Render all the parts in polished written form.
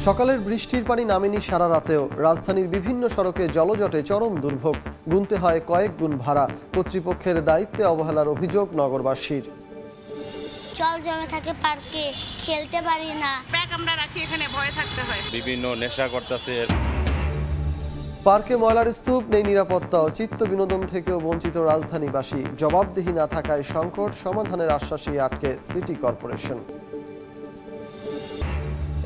সকালের বৃষ্টির পানি নামেনি সারা রাতেও। রাজধানীর বিভিন্ন সড়কে জলজটে চরম দুর্ভোগ। গুনতে হয় কয়েক গুণ ভাড়া। কর্তৃপক্ষের দায়িত্বে অবহেলার অভিযোগ নগরবাসীর। জল জমে থাকে পার্কে, খেলতে পারি না। ব্যাগ আমরা রাখি এখানে, ভয়ে থাকতে হয়। বিভিন্ন নেশা করতেছে। পার্কে ময়লার স্তূপ, নেই নিরাপত্তা। চিত্ত বিনোদন থেকেও বঞ্চিত রাজধানীবাসী। জবাবদিহি না থাকায় সংকট, সমাধানের আশ্বাসই আটকে সিটি কর্পোরেশন।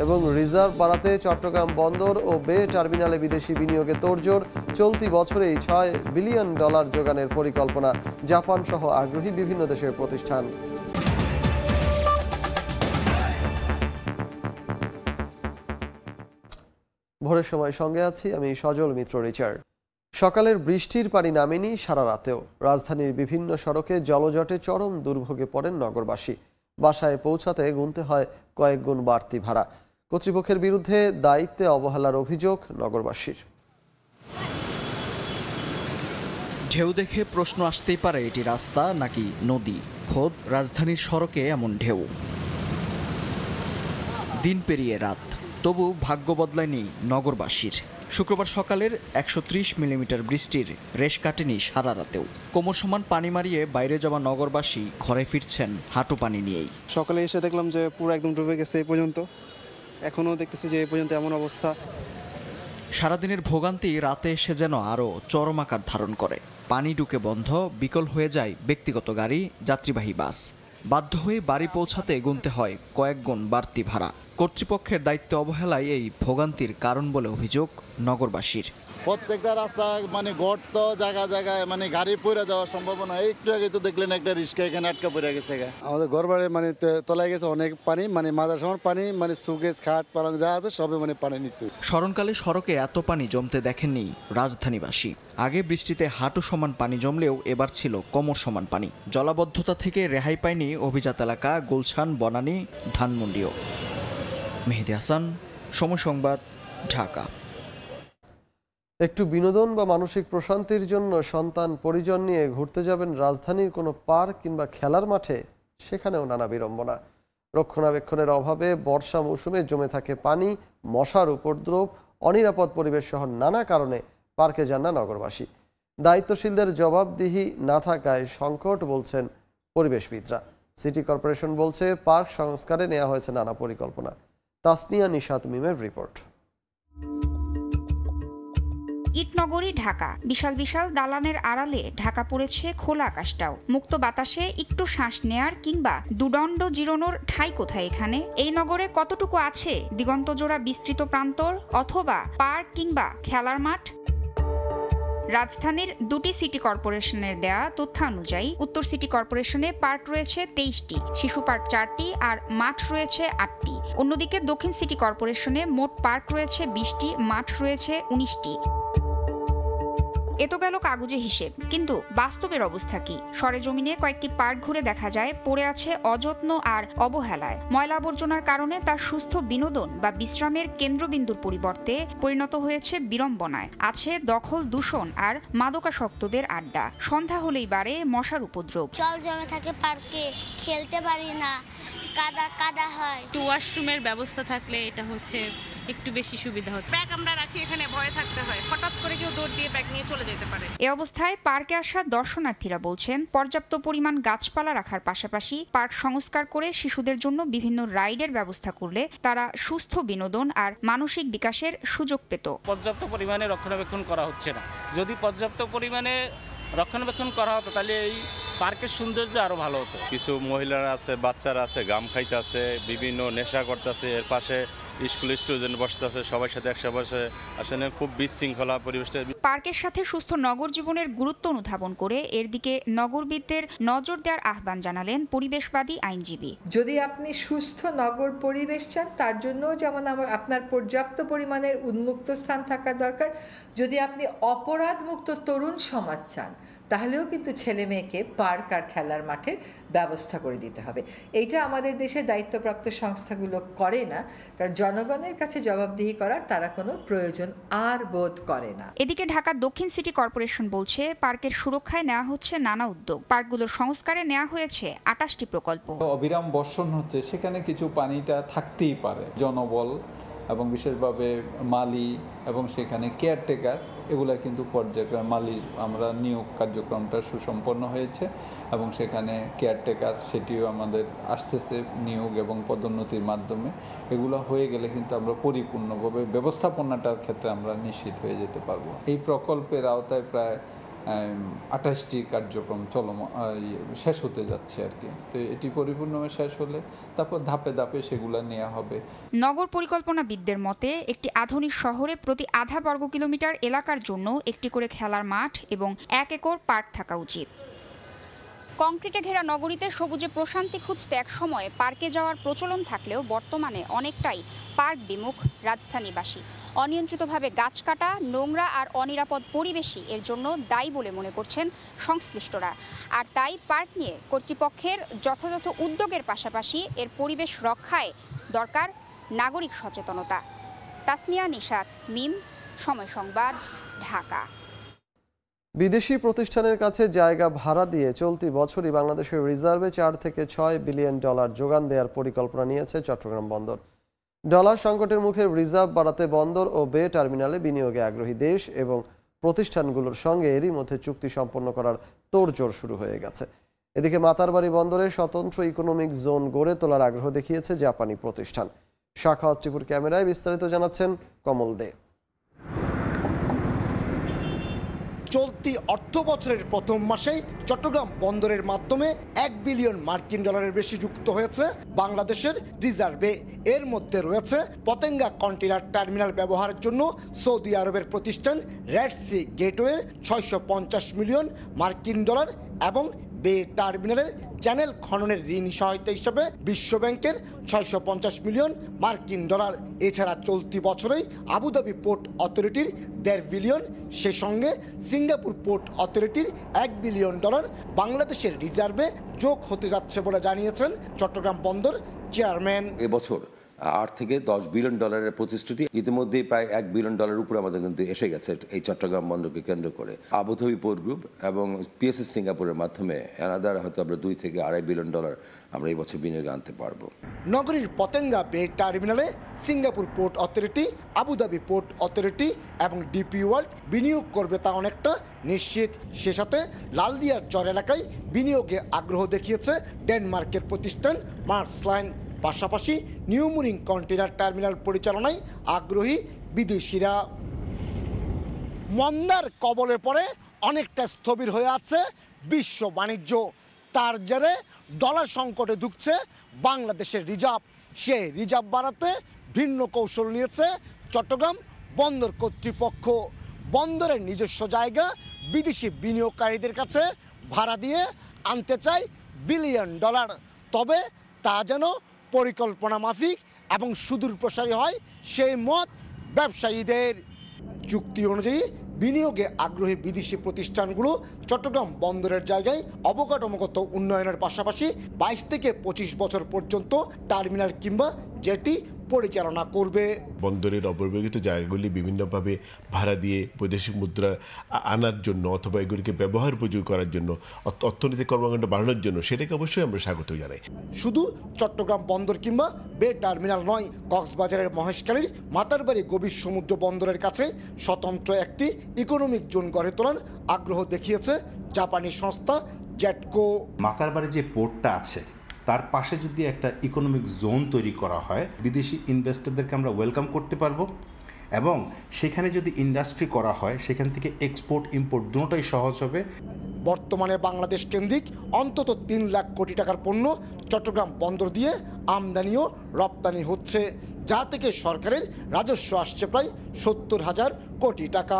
এবং রিজার্ভ বাড়াতে চট্টগ্রাম বন্দর ও বে টার্মিনালে বিদেশি বিনিয়োগে তোড়জোড়। চলতি বছরেই $6 বিলিয়ন যোগানের পরিকল্পনা। জাপান সহ আগ্রহী বিভিন্ন দেশের প্রতিষ্ঠান। ভোরের সময় সঙ্গে আছি আমি সজল মিত্র রিচার্ড। সকালের বৃষ্টির পানি নামেনি সারা রাতেও। রাজধানীর বিভিন্ন সড়কে জলজটে চরম দুর্ভোগে পড়েন নগরবাসী। বাসায় পৌঁছাতে গুনতে হয় কয়েক গুণ বাড়তি ভাড়া। কর্তৃপক্ষের বিরুদ্ধে দায়িত্বে অবহেলার অভিযোগ নগরবাসীর। ঢেউ দেখে প্রশ্ন আসতেই পারে এটি রাস্তা নাকি নদী। খোদ রাজধানীর সড়কে এমন ঢেউ। দিন পেরিয়ে রাত, তবু ভাগ্য বদলায়নি নগরবাসীর। শুক্রবার সকালের 130 মিলিমিটার বৃষ্টির রেশ কাটেনি সারা রাতেও। কোমর সমান পানি মারিয়ে বাইরে যাওয়া নগরবাসী ঘরে ফিরছেন হাঁটু পানি নিয়েই। সকালে এসে দেখলাম যে পুরো একদম ডুবে গেছে এই পর্যন্ত। এখনও দেখতেছি যে এই পর্যন্ত এমন অবস্থা। সারাদিনের ভোগান্তি রাতে এসে যেন আরও চরম আকার ধারণ করে। পানি ঢুকে বন্ধ, বিকল হয়ে যায় ব্যক্তিগত গাড়ি, যাত্রীবাহী বাস। বাধ্য হয়ে বাড়ি পৌঁছাতে গুনতে হয় কয়েক গুণ বাড়তি ভাড়া। কর্তৃপক্ষের দায়িত্ব অবহেলায় এই ভোগান্তির কারণ বলে অভিযোগ নগরবাসীর। প্রত্যেকটা রাস্তা গর্ত, জায়গা জায়গায় গাড়ি পড়ে যাওয়ার সম্ভাবনা। একটু আগে তো দেখলেন একটা রিক্সা এখানে আটকা পড়ে গেছে। আমাদের ঘর বাড়ি তলায় গেছে অনেক পানি, মাদার সমান পানি, সুকেস খাট পালং যা আছে সবে পানি নিচ্ছে। স্মরণকালে সড়কে এত পানি জমতে দেখেননি রাজধানীবাসী। আগে বৃষ্টিতে হাঁটু সমান পানি জমলেও এবার ছিল কোমর সমান পানি। জলাবদ্ধতা থেকে রেহাই পায়নি অভিজাত এলাকা গুলশান, বনানী, ধানমন্ডিও। মেহেদী হাসান, সময় সংবাদ, ঢাকা। একটু বিনোদন বা মানসিক প্রশান্তির জন্য সন্তান পরিজন নিয়ে ঘুরতে যাবেন রাজধানীর কোনো পার্ক কিংবা খেলার মাঠে, সেখানেও নানা বিড়ম্বনা। রক্ষণাবেক্ষণের অভাবে বর্ষা মৌসুমে জমে থাকে পানি, মশার উপদ্রব, অনিরাপদ পরিবেশ সহ নানা কারণে পার্কে যান না নগরবাসী। দায়িত্বশীলদের জবাবদিহি না থাকায় সংকট বলছেন পরিবেশবিদরা। সিটি কর্পোরেশন বলছে পার্ক সংস্কারে নেওয়া হয়েছে নানা পরিকল্পনা। তাসনিয়া নিশাত মিমের রিপোর্ট। ইটনগরী ঢাকা। বিশাল বিশাল দালানের আড়ালে ঢাকা পড়েছে খোলা আকাশটাও। মুক্ত বাতাসে একটু শ্বাস নেয়ার কিংবা দুদণ্ড জিরোনোর ঠাঁই কোথায় এখানে? এই নগরে কতটুকু আছে দিগন্তজোড়া বিস্তৃত প্রান্তর অথবা পার্ক কিংবা খেলার মাঠ? রাজধানীর দুটি সিটি কর্পোরেশনের দেয়া তথ্যানুযায়ী উত্তর সিটি কর্পোরেশনে পার্ক রয়েছে 23টি, শিশু পার্ক 4টি আর মাঠ রয়েছে 8টি। অন্যদিকে দক্ষিণ সিটি কর্পোরেশনে মোট পার্ক রয়েছে 20টি, মাঠ রয়েছে 19টি। এ তো গেল কাগজে হিসেব, কিন্তু বাস্তবের অবস্থা কি? সরেজমিনে কয়েকটি পার্ক ঘুরে দেখা যায় পড়ে আছে অযত্ন আর অবহেলায়। ময়লা আবর্জনার কারণে তার সুস্থ বিনোদন বা বিশ্রামের কেন্দ্রবিন্দুর পরিবর্তে পরিণত হয়েছে বিড়ম্বনায়। আছে দখল, দূষণ আর মাদকাসক্তদের আড্ডা। সন্ধ্যা হলেই বাড়ে মশার উপদ্রব। জল জমে থাকে পার্কে, খেলতে পারি না, কাদা কাদা হয়। ওয়াশরুমের ব্যবস্থা থাকলে এটা একটু বেশি সুবিধা হতো। ব্যাগ আমরা রাখি এখানে, ভয়ে থাকতে হয়। হঠাৎ করে কেউ দৌড় দিয়ে ব্যাগ নিয়ে চলে যেতে পারে। এ অবস্থায় পার্কে আসা দর্শনার্থীরা বলছেন পর্যাপ্ত পরিমাণ গাছপালা রাখার পাশাপাশি পার্ক সংস্কার করে শিশুদের জন্য বিভিন্ন রাইডের ব্যবস্থা করলে তারা সুস্থ বিনোদন আর মানসিক বিকাশের সুযোগ পেত। পর্যাপ্ত পরিমাণে রক্ষণাবেক্ষণ করা হচ্ছে না। যদি পর্যাপ্ত পরিমাণে রক্ষণাবেক্ষণ করা হতো তাহলে এই পার্কের সৌন্দর্য আরো ভালো হতো। কিছু মহিলারা আছে, বাচ্চারা আছে, গাম খাইতেছে, বিভিন্ন নেশা করতেছে। এর পাশে স্কুল স্টুডেন্ট বসতেছে, সবার সাথে একসাথে বসে। আসলে খুব বিশৃঙ্খলা পরিবেশটা। পার্কের সাথে সুস্থ নগর জীবনের গুরুত্ব অনুধাবন করে এর দিকে নগরবিদদের নজর দেওয়ার আহ্বান জানালেন পরিবেশবাদী আইনজীবী। যদি আপনি সুস্থ নগর পরিবেশ চান, তার জন্য যেমন আপনার পর্যাপ্ত পরিমাণের উন্মুক্ত স্থান থাকা দরকার। যদি আপনি অপরাধ মুক্ত তরুণ সমাজ চান, তাহলেও কিন্তু ছেলে মেয়েকে পার্ক আর খেলার মাঠের ব্যবস্থা করে দিতে হবে। এইটা আমাদের দেশের দায়িত্বপ্রাপ্ত সংস্থাগুলো করে না, কারণ জনগণের কাছে জবাবদিহি করার তারা কোনো প্রয়োজন আর বোধ করে না। এদিকে ঢাকা দক্ষিণ সিটি কর্পোরেশন বলছে পার্কের সুরক্ষায় নেওয়া হচ্ছে নানা উদ্যোগ। পার্কগুলোর সংস্কারে নেওয়া হয়েছে 28টি প্রকল্প। অবিরাম বর্ষণ হচ্ছে, সেখানে কিছু পানিটা থাকতেই পারে। জনবল এবং বিশেষভাবে মালি এবং সেখানে কেয়ারটেকার এগুলা কিন্তু পর্যায়ক্রমে মালির আমরা নিয়োগ কার্যক্রমটা সুসম্পন্ন হয়েছে এবং সেখানে কেয়ারটেকার সেটিও আমাদের আসতেছে নিয়োগ এবং পদোন্নতির মাধ্যমে। এগুলো হয়ে গেলে কিন্তু আমরা পরিপূর্ণভাবে ব্যবস্থাপনাটার ক্ষেত্রে আমরা নিশ্চিত হয়ে যেতে পারবো। এই প্রকল্পের আওতায় প্রায় 28টি কার্যক্রম শেষ হতে যাচ্ছে আর কি। তো এটি পরিপূর্ণভাবে শেষ হলে তারপর ধাপে ধাপে সেগুলো নেওয়া হবে। নগর পরিকল্পনাবিদদের মতে একটি আধুনিক শহরে প্রতি আধা বর্গ কিলোমিটার এলাকার জন্য একটি করে খেলার মাঠ এবং 1 একর পার্ক থাকা উচিত। কংক্রিটে ঘেরা নগরীতে সবুজে প্রশান্তি খুঁজতে এক সময় পার্কে যাওয়ার প্রচলন থাকলেও বর্তমানে অনেকটাই পার্ক বিমুখ রাজধানীবাসী। অনিয়ন্ত্রিতভাবে গাছ কাটা, নোংরা আর অনিরাপদ পরিবেশই এর জন্য দায়ী বলে মনে করছেন সংশ্লিষ্টরা। আর তাই পার্ক নিয়ে কর্তৃপক্ষের যথাযথ উদ্যোগের পাশাপাশি এর পরিবেশ রক্ষায় দরকার নাগরিক সচেতনতা। তাসনিয়া নিশাত, মিম, সময় সংবাদ, ঢাকা। বিদেশি প্রতিষ্ঠানের কাছে জায়গা ভাড়া দিয়ে চলতি বছরই বাংলাদেশের রিজার্ভে 4 থেকে 6 বিলিয়ন ডলার যোগান দেওয়ার পরিকল্পনা নিয়েছে চট্টগ্রাম বন্দর। ডলার সংকটের মুখে রিজার্ভ বাড়াতে বন্দর ও বে টার্মিনালে বিনিয়োগে আগ্রহী দেশ এবং প্রতিষ্ঠানগুলোর সঙ্গে এরই মধ্যে চুক্তি সম্পন্ন করার তোড়জোড় শুরু হয়ে গেছে। এদিকে মাতারবাড়ি বন্দরে স্বতন্ত্র ইকোনমিক জোন গড়ে তোলার আগ্রহ দেখিয়েছে জাপানি প্রতিষ্ঠান। শাখাওয়াত টিপুর ক্যামেরায় বিস্তারিত জানাচ্ছেন কমল দে। চলতি অর্থ বছরের প্রথম মাসেই চট্টগ্রাম বন্দরের মাধ্যমে 1 বিলিয়ন মার্কিন ডলারের বেশি যুক্ত হয়েছে বাংলাদেশের রিজার্ভে। এর মধ্যে রয়েছে পতেঙ্গা কন্টেইনার টার্মিনাল ব্যবহারের জন্য সৌদি আরবের প্রতিষ্ঠান রেড সি গেটওয়ের 650 মিলিয়ন মার্কিন ডলার এবং বে টার্মিনালের চ্যানেল খননের ঋণ সহায়তা হিসেবে বিশ্বব্যাংকের 650 মিলিয়ন মার্কিন ডলার। এছাড়া চলতি বছরেই আবুধাবি পোর্ট অথরিটির 1.5 বিলিয়ন, সে সঙ্গে সিঙ্গাপুর পোর্ট অথরিটির 1 বিলিয়ন ডলার বাংলাদেশের রিজার্ভে যোগ হতে যাচ্ছে বলে জানিয়েছেন চট্টগ্রাম বন্দর চেয়ারম্যান। এবছর 8 থেকে 10 বিলিয়ন ডলারের প্রতিশ্রুতি ইতিমধ্যে প্রায় 1 বিলিয়ন ডলার উপরে আমাদের কিন্তু এসে গেছে এই চট্টগ্রাম বন্দরকে কেন্দ্র করে। আবুধাবি পোর্ট গ্রুপ এবং পিএসএস সিঙ্গাপুরের মাধ্যমে অ্যানাদার হয়তো আমরা 2 থেকে 2.5 বিলিয়ন ডলার আমরা এই বছর বিনিয়োগে আনতে পারবো। নগরীর পতেঙ্গা বে টার্মিনালে Singapore port authority, Abu Dhabi port authority এবং ডিপি ওয়ার্ল্ড বিনিয়োগ করবে তা অনেকটা নিশ্চিত। সে সাথে লালদিয়ার চর এলাকায় বিনিয়োগে আগ্রহ দেখিয়েছে ডেনমার্কের প্রতিষ্ঠান মার্স লাইন। পাশাপাশি নিউমুরিং কন্টেইনার টার্মিনাল পরিচালনায় আগ্রহী বিদেশিরা। মন্দার কবলে পড়ে অনেকটা স্থবির হয়ে আছে বিশ্ব বাণিজ্য। তার জেরে ডলার সংকটে ঢুকছে বাংলাদেশের রিজার্ভ। সেই রিজার্ভ বাড়াতে ভিন্ন কৌশল নিয়েছে চট্টগ্রাম বন্দর কর্তৃপক্ষ। বন্দরের নিজস্ব জায়গা বিদেশি বিনিয়োগকারীদের কাছে ভাড়া দিয়ে আনতে চায় বিলিয়ন ডলার। তবে তা যেন পরিকল্পনা মাফিক এবং সুদূর প্রসারী হয় সেই মত ব্যবসায়ীদের। চুক্তি অনুযায়ী বিনিয়োগে আগ্রহী বিদেশি প্রতিষ্ঠানগুলো চট্টগ্রাম বন্দরের জায়গায় অবকাঠামোগত উন্নয়নের পাশাপাশি 22 থেকে 25 বছর পর্যন্ত টার্মিনাল কিংবা জেটি পরিচালনা করবে। বন্দরের অপব্যবহৃত জায়গাগুলি বিভিন্নভাবে ভাড়া দিয়ে বৈদেশিক মুদ্রা আনার জন্য অথবা এগুলিকে ব্যবহার উপযোগী করার জন্য, অর্থনৈতিক কর্মকাণ্ড বাড়ানোর জন্য, সেটাকে অবশ্যই আমরা স্বাগত জানাই। শুধু চট্টগ্রাম বন্দর কিংবা বে টার্মিনাল নয়, কক্সবাজারের মহেশখালীর মাতারবাড়ি গভীর সমুদ্র বন্দরের কাছে স্বতন্ত্র একটি ইকোনমিক জোন গড়ে তোলার আগ্রহ দেখিয়েছে জাপানি সংস্থা জেটকো। মাতারবাড়ি যে পোর্টটা আছে তার পাশে যদি একটা ইকোনমিক জোন তৈরি করা হয়, বিদেশি ইনভেস্টরদেরকে আমরা ওয়েলকাম করতে পারবো এবং সেখানে যদি ইন্ডাস্ট্রি করা হয় সেখান থেকে এক্সপোর্ট ইম্পোর্ট দুটোটাই সহজ হবে। বর্তমানে বাংলাদেশ কেন্দ্রিক অন্তত 3 লাখ কোটি টাকার পণ্য চট্টগ্রাম বন্দর দিয়ে আমদানি ও রপ্তানি হচ্ছে, যা থেকে সরকারের রাজস্ব আসছে প্রায় 70,000 কোটি টাকা।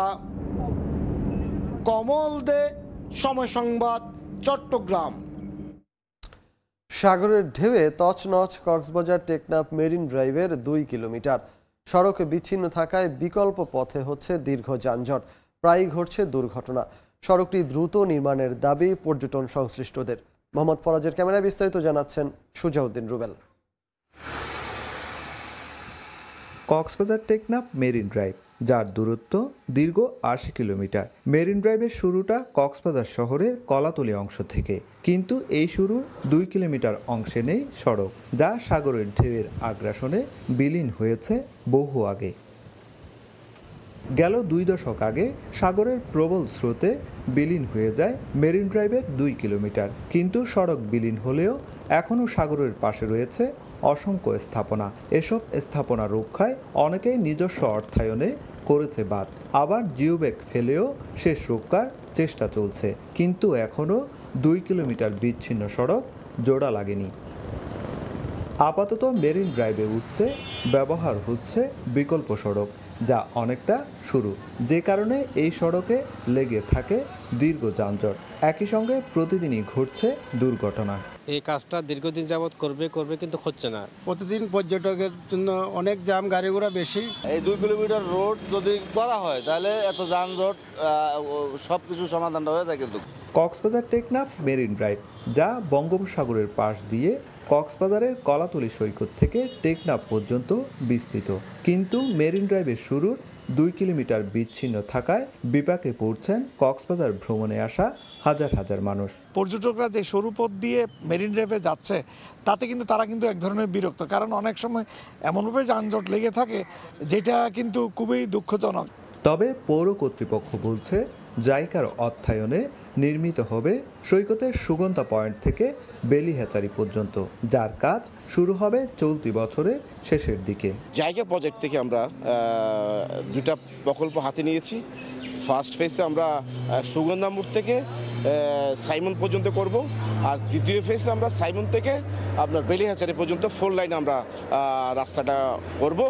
কমল দে, সময় সংবাদ, চট্টগ্রাম। সাগরের ঢেউয়ে তছনছ কক্সবাজার টেকনাফ মেরিন ড্রাইভের 2 কিলোমিটার। সড়ক বিচ্ছিন্ন থাকায় বিকল্প পথে হচ্ছে দীর্ঘ যানজট, প্রায়ই ঘটছে দুর্ঘটনা। সড়কটি দ্রুত নির্মাণের দাবি পর্যটন সংশ্লিষ্টদের। মোহাম্মদ ফরাজের ক্যামেরায় বিস্তারিত জানাচ্ছেন সুজাউদ্দিন রুবেল। কক্সবাজার টেকনাফ মেরিন ড্রাইভ যার দূরত্ব দীর্ঘ ৮০ কিলোমিটার। মেরিন ড্রাইভের শুরুটা কক্সবাজার শহরের কলাতলী অংশ থেকে, কিন্তু এই শুরুর ২ কিলোমিটার অংশে নেই সড়ক, যা সাগরের ঢেউয়ের আগ্রাসনে বিলীন হয়েছে বহু আগে। গেল ২ দশক আগে সাগরের প্রবল স্রোতে বিলীন হয়ে যায় মেরিন ড্রাইভের ২ কিলোমিটার, কিন্তু সড়ক বিলীন হলেও এখনও সাগরের পাশে রয়েছে অসংখ্য স্থাপনা। এসব স্থাপনা রক্ষায় অনেকেই নিজস্ব অর্থায়নে করেছে বাঁধ, আবার জিওব্যাগ ফেলেও শেষ রক্ষার চেষ্টা চলছে, কিন্তু এখনও ২ কিলোমিটার বিচ্ছিন্ন সড়ক জোড়া লাগেনি। আপাতত মেরিন ড্রাইভে উঠতে ব্যবহার হচ্ছে বিকল্প সড়ক, যা অনেকটা সরু, যে কারণে এই সড়কে লেগে থাকে দীর্ঘ যানজট। একই সঙ্গে প্রতিদিনই ঘটছে দুর্ঘটনা। এই কাজটা দীর্ঘদিন যাবৎ করবে কিন্তু হচ্ছে না। প্রতিদিন পর্যটকের জন্য অনেক জাম, গাড়ি ঘোড়া বেশি। এই ২ কিলোমিটার রোড যদি করা হয় তাহলে এত যানজট সব কিছু সমাধান হয়ে যায়। কিন্তু কক্সবাজার টেকনাফ মেরিন ড্রাইভ, যা বঙ্গোপসাগরের পাশ দিয়ে কক্সবাজারের কলাতলী সৈকত থেকে টেকনাফ পর্যন্ত বিস্তৃত, কিন্তু মেরিন ড্রাইভের শুরুর ২ কিলোমিটার বিচ্ছিন্ন থাকায় বিপাকে পড়ছেন কক্সবাজার ভ্রমণে আসা হাজার হাজার মানুষ। পর্যটকরা যে সরু পথ দিয়ে মেরিন ড্রাইভে যাচ্ছে তাতে কিন্তু তারা কিন্তু এক ধরনের বিরক্ত, কারণ অনেক সময় এমনভাবে যানজট লেগে থাকে যেটা কিন্তু খুবই দুঃখজনক। তবে পৌর কর্তৃপক্ষ বলছে জাইকার অর্থায়নে নির্মিত হবে সৈকতের সুগন্ধা পয়েন্ট থেকে বেলিহ্যাচারি পর্যন্ত, যার কাজ শুরু হবে চলতি বছরের শেষের দিকে। জায়গা প্রজেক্ট থেকে আমরা 2টা প্রকল্প হাতে নিয়েছি। ফার্স্ট ফেজে আমরা সুগন্ধা মোড় থেকে সাইমন পর্যন্ত করব, আর দ্বিতীয় ফেজে আমরা সাইমন থেকে আপনার বেলিহ্যাচারি পর্যন্ত 4 লাইন আমরা রাস্তাটা করব।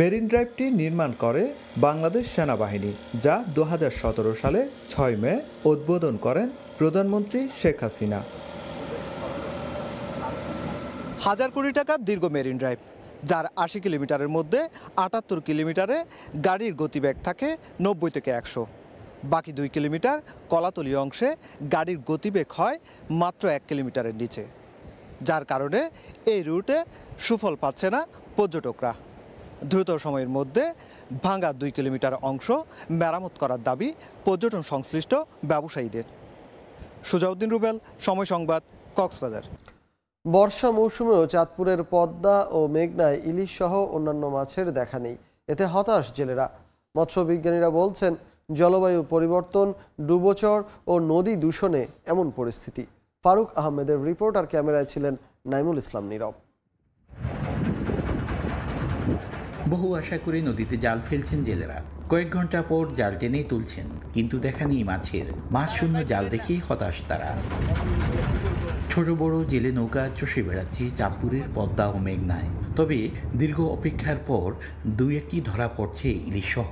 মেরিন ড্রাইভটি নির্মাণ করে বাংলাদেশ সেনাবাহিনী, যা 2017 সালে 6 মে উদ্বোধন করেন প্রধানমন্ত্রী শেখ হাসিনা। 1000 কোটি টাকার দীর্ঘ মেরিন ড্রাইভ, যার 80 কিলোমিটারের মধ্যে 78 কিলোমিটারে গাড়ির গতিবেগ থাকে 90 থেকে 100। বাকি 2 কিলোমিটার কলাতলী অংশে গাড়ির গতিবেগ হয় মাত্র 1 কিলোমিটারের নিচে, যার কারণে এই রুটে সুফল পাচ্ছে না পর্যটকরা। দ্রুত সময়ের মধ্যে ভাঙা 2 কিলোমিটার অংশ মেরামত করার দাবি পর্যটন সংশ্লিষ্ট ব্যবসায়ীদের। সুজাউদ্দিন রুবেল, সময় সংবাদ, কক্সবাজার। বর্ষা মৌসুমেও চাঁদপুরের পদ্মা ও মেঘনায় ইলিশ সহ অন্যান্য মাছের দেখা নেই। এতে হতাশ জেলেরা। মৎস্য বিজ্ঞানীরা বলছেন, জলবায়ু পরিবর্তন, ডুবোচর ও নদী দূষণে এমন পরিস্থিতি। ফারুক আহমেদের রিপোর্ট, আর ক্যামেরায় ছিলেন নাইমুল ইসলাম নীরব। বহু আশা করে নদীতে জাল ফেলছেন জেলেরা। কয়েক ঘন্টা পর জাল টেনে তুলছেন, কিন্তু দেখা নেই মাছের। মাছ শূন্য জাল দেখে হতাশ তারা। ছোট বড় জেলে নৌকা চষে বেড়াচ্ছে চাঁদপুরের পদ্মা ও মেঘনায়। তবে দীর্ঘ অপেক্ষার পর 2-1টি ধরা পড়ছে ইলিশ সহ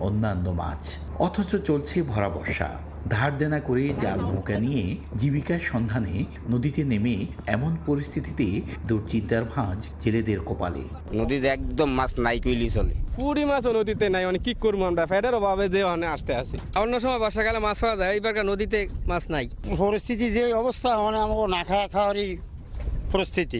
অন্যান্য মাছ। অথচ চলছে ভরা বর্ষা। ধার দেনা করে জাল নৌকা নিয়ে জীবিকার সন্ধানে নদীতে নেমে এমন পরিস্থিতিতে দুশ্চিন্তার ভাঁজ জেলেদের কপালে। নদীতে একদম মাছ নাই কইলি চলে, পুরি মাছও নদীতে নাই। মানে কি করবো আমরা, ফ্যাটের অভাবে যে আসতে আসি। অন্য সময় বর্ষাকালে মাছ পাওয়া যায়, এইবার নদীতে মাছ নাই। পরিস্থিতি যে অবস্থা, মানে আমাকে না খাওয়া খাওয়ারই পরিস্থিতি।